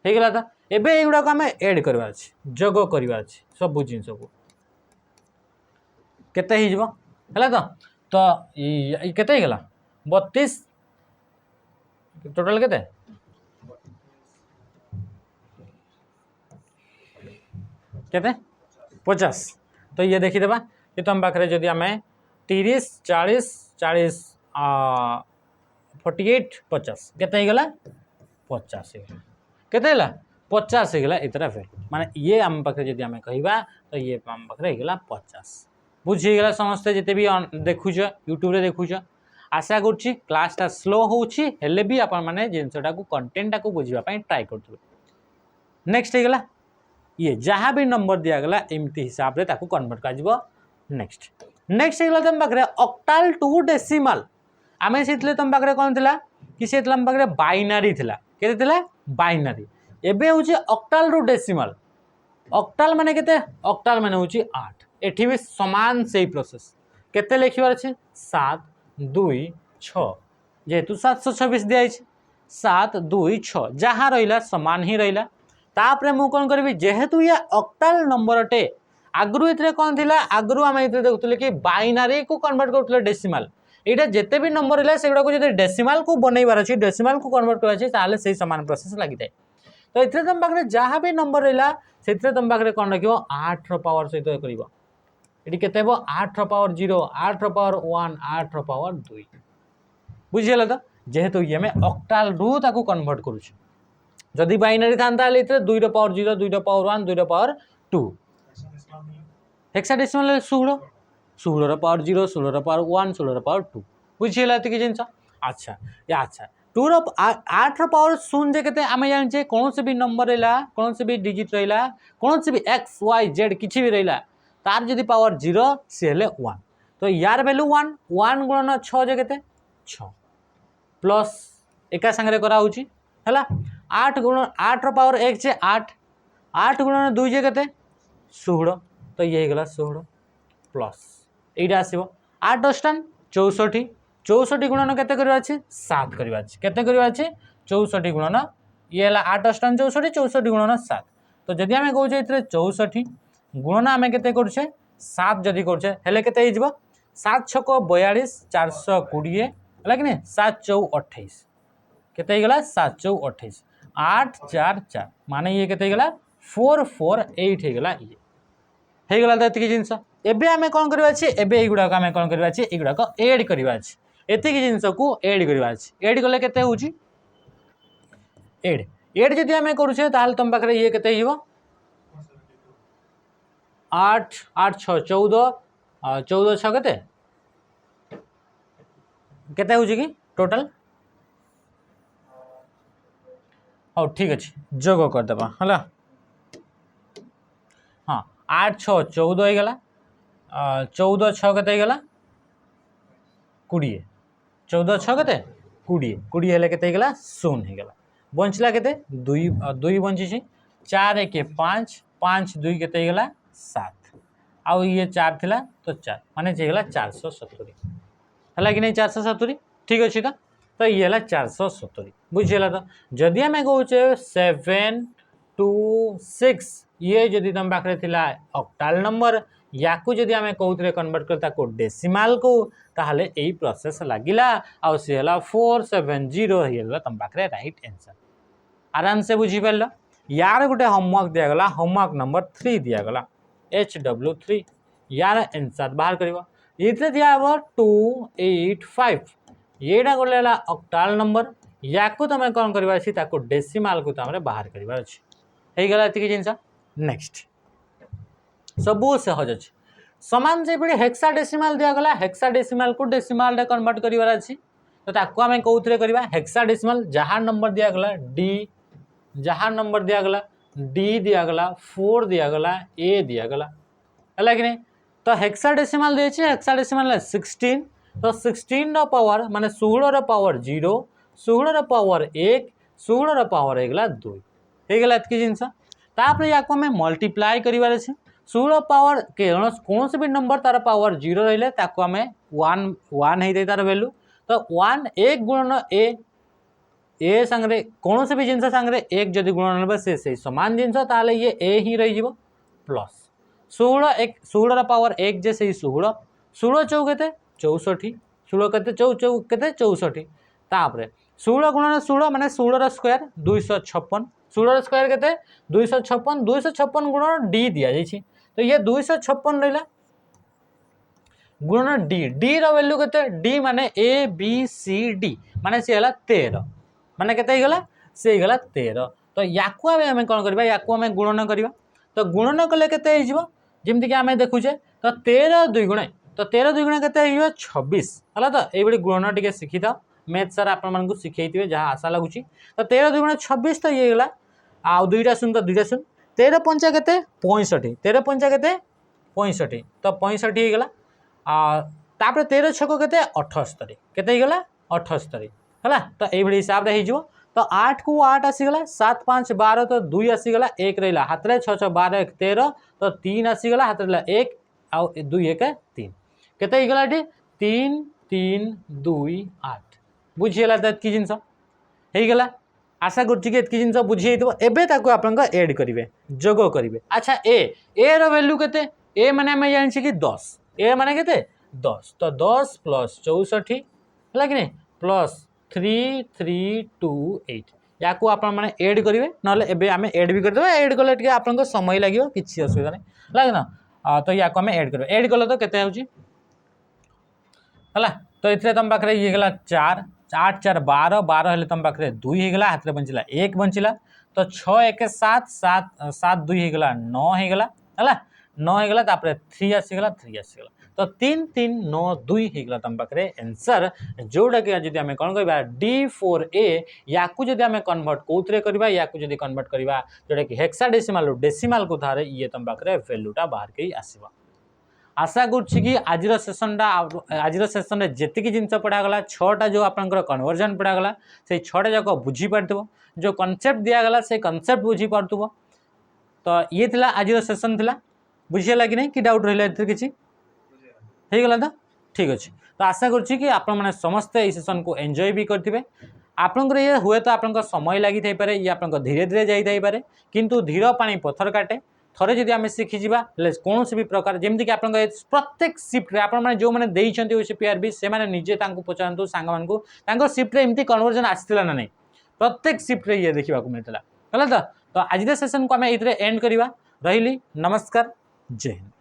हे गेला त एबे एगुडा को हमें ऐड करबा अछि जोग करबा अछि सब जिंस को केते ही जबो हला तो ई केते गेला 32 टोटल केते केते 50 तो ये देखि देबा ये तुम पाखरे जदि हमें 30 40 40 48 50 केते ही गेला 50 केते गेला 50 गेला इतरा फेर माने ये हम पाखरे जदि हमें कहिबा तो ये हम पाखरे गेला 50 बुझी गेला समस्त जते भी देखुछ YouTube रे देखुछ आशा करछि क्लासटा स्लो होउछि हेले भी आपण माने जिंसटा को कंटेंट को बुझिबा पई ट्राई करथु नेक्स्ट हे गेला ये जहाँ भी नंबर दिया गला एमती हिसाब रे ताकू कन्वर्ट कर जिवो नेक्स्ट नेक्स्ट हे गेला तम पाखरे ऑक्टल टू डेसिमल आमे सेतले तम पाखरे कोन थिला कि सेतले हम पाखरे बाइनरी थिला केते थिला बाइनरी एबे होछि ऑक्टल टू डेसिमल ऑक्टल माने केते ऑक्टल माने होछि 8 एठी भी समान सेही प्रोसेस केते लिखिबार अछि 7 2 6 जेतु 726 दिया अछि 7 2 6 जहाँ रहिला समान ही रहिला तापरे मु कोन करबी जेहेतु ये ऑक्टल नंबर अटे आगरु इतरे कोन थिला आगरु हम इतरे देखुतले कि बाइनरी को कन्वर्ट करथले डेसिमल एटा जेते भी नंबर हिला सेगुडा को जदि डेसिमल को बनैबार अछि डेसिमल को कन्वर्ट करबा अछि ताले सेही समान प्रोसेस लागि थाए तो इतरे तम पाखरे जहाँ भी नंबर हिला सेतरे तम पाखरे कोन रखिबो 8 रो पावर सहित करिवो एटी केते हेबो 8 रो पावर 0 8 रो पावर 1 8 रो पावर 2 बुझियला त जेहेतु ये में ऑक्टल रु ताकू कन्वर्ट करूछ जदि बाइनरी थांता ले इतरे 2 रो पावर 0 2 रो पावर 1 2 रो पावर 2 हेक्साडेसिमल 16 16 रो पावर 0 16 रो पावर 1 16 रो पावर 2 बुझियला त कि जिंस अच्छा या अच्छा 2 रो 8 रो पावर 0 जे केते आमे जान छे कोन से भी नंबर रहला कोन से भी डिजिट रहला कोन से भी x y z किछि भी रहला तार जदि पावर 0 से हेले 1 तो यार वैल्यू 1 1 गुणन 6 जे केते 6 प्लस एका संगे करा होची हला 8 गुण 8 रो पावर 1 जे 8 8 गुणन 2 जे केते 16 तो ये गला 16 प्लस एटा आसीबो 8 10 64 64 गुणन केते करबा अछि 7 करबा अछि केते करबा अछि 64 गुणन ये हला 8 10 64 64 गुणन 7 तो जदि हमें कहू जे इतरे 64 गुणन हमें केते करछे 7 जदि करछे हेले केते हे जिवो 7 6 42 420 हला कि नै 7 4 28 केते गला 7 4 28 8 4 4 माने ये केते गला 4 4 8 हे गला ये हे गला त एतिकी जिंस एबे हमें कोन करबा छी एबे एगुडा को हमें कोन करबा छी एगुडा को ऐड करबा छी एतिकी जिंस को ऐड करबा छी ऐड करले केते होची ऐड ऐड जदि हमें करूछे ताल तम पाखरे ये केते हिबो 8 8 6 14 14 6 केते केते होची कि टोटल हो ठीक अछि जोग कर देबा हला हां 8 6 14 हे गेला 14 6 केते गेला 20 14 6 केते 20 20 हेले केते गेला 0 हे गेला बंचला केते 2 2 बंची छी 4 1 5 5 2 केते गेला 7 आ ये 4 थिला तो 4 माने जे गेला 470 हला कि नै 470 ठीक अछि तो ये हला 470 बुझियला तो जदि हमें कहूचे 7 2 6 ये जदि तम पाखरे थिला ऑक्टल नंबर याकू जदि हमें कहूतरे कन्वर्ट करता को डेसिमल को ताहले एही प्रोसेस लागिला आ से हला 470 हेला तम पाखरे राइट आंसर आराम से बुझीपार यार गोटे होमवर्क दिगला होमवर्क नंबर 3 दिगला HW3 यार आंसर बाहर कर ये दिया 285 ये गोटे ऑक्टाल नंबर या तुम कौन कर डेसिमाल को तुम बाहर करार अच्छे होगला ये जिनस नेक्स्ट सबू सहज अच्छे सामान से हेक्साडेसिमाल दिगला हेक्साडेसिमाल को डेसिमाल कन्वर्ट करार अच्छी तो ताको आम कौन करवा हेक्साडेसिमाल जहाँ नंबर दिगला डी जहाँ नंबर दिगला डी दिगला 4 दिगला ए दिगला है कि नहीं तो हेक्साडेसिमाल देछि हेक्साडेसिमाल 16 तो 16 पावर माने 16 पावर 0 16 पावर 1 16 पावर होगला 2 होगला एतकी जिनस तापर या को हमें मल्टीप्लाई करिवार अछि 16 पावर कौन भी नंबर तार पावर 0 रहिले ताको हमें 1 हेते तार वैल्यू तो 1 1 गुणन ए संगे कौन भी जिनस संगे 1 जदि गुणन से समान जिनस ताले ये ए ही रही जीवो प्लस 16 पावर 1 जे से 16 16 चौ के 64 16 के चौ के 64 तापर 16 गुणन 16 माने 16 स्क्वायर 256 16 स्क्वायर के 256 256 गुणन डी दिया जाइए तो ये 256 रहा गुणन डी डी वैल्यू के डी माने ए बी सी डी माने सी है 13 माने केते गला से गला 13 तो याकू आम कौन करबा याकू आम गुणन करबा तो गुणन कले केते हिजबो जेमति कि आम देखुचे तो 13 2 गुणे तो 13 2 गुणे केते हियो 26 हला तो एई बडी गुणन टिके सिखि था मैथ सर आपन मन को सिखैतिबे जहाँ आशा लागुची तो 13 2 गुणे 26 तो ये गला आ दुईटा शून्य तो दुईटा शून्य 13 पंचा केते 65 13 पंचा केते 65 तो 65 ही गला तापर 13 छक केते 78 केते ही गला 78 है तो ये हिसाब से हो तो 8 को 8 आसीगला 7 5 12 तो 2 आसीगला 1 रहा हाथ में 6 6 12 1 13 तो 3 आसीगला हाथ रहा 1 आउ 2 1 3 केते ही गला 3 3 2 8 बुझीगला तो एतकी जिनस होगला आशा करुँची एतकी जिनस बुझी एबे ताको आपन ऐड करेंगे जोग करेंगे अच्छा ए रो वैल्यू केते ए माने हम जानि कि 10 ए माने केते 10 तो 10 प्लस 64 है कि नहीं प्लस 3328 या को आप ऐड करेंगे ना आम ऐड भी करदे ऐड कले आप समय लगे किसी असुविधा नहीं लगे ना तो या को आम ऐड कर ऐड कले तो केते होची है तो ये तुम पाखे ये गला 4 8 4 12 12 हेल्ले तुम पाखे 2 होगला हाथ में बंचला 1 बंचला तो 6 1 7 7 7 2 होगला 9 होगला है 9 होगला 3 आसीगला 3 आसीगला तो 3 3 9 2 होगला तुम पाखे आंसर जोटा कि जब आम कौन कह D4A या आम कन्वर्ट कौन करवा या कन्वर्ट करवा जोटा कि हेक्साडेसिमाल डेसिमाल को धारे ये तुम पाखे वैल्यूटा बाहर के आसवा आशा करुँची कि आज सेसन में जीक जिन पढ़ागला 6टा जो आप कन्वर्जन पढ़ागला से 6टा जाक बुझीपार जो कनसेप्ट दिगला से कनसेप्ट बुझीपार तो ये थिला आज सेसन थिला बुझीगला कि नहीं कि डाउट रहा किसी होगला तो ठीक अच्छे तो आशा करुँची कि आपण मैंने समस्ते ये सेसन को एंजॉय भी करेंगे आपंकर ये हुए तो आप समय लगी थाईपे ये आप धीरे धीरे जाइए किंतु धीर पानी पत्थर काटे थरे जदि आम शिखिजा कौन भी प्रकार जमीक आप प्रत्येक सिफ्ट आप जो मैंने देते OCPRB से निजे पचारतु सांग सिफ्ट एमती कन्वर्जन आसाला ना नहीं प्रत्येक सिफ्ट ये देखा मिलता है तो आज सेसन को आम ये एंड करवा रही नमस्कार जय हिंद।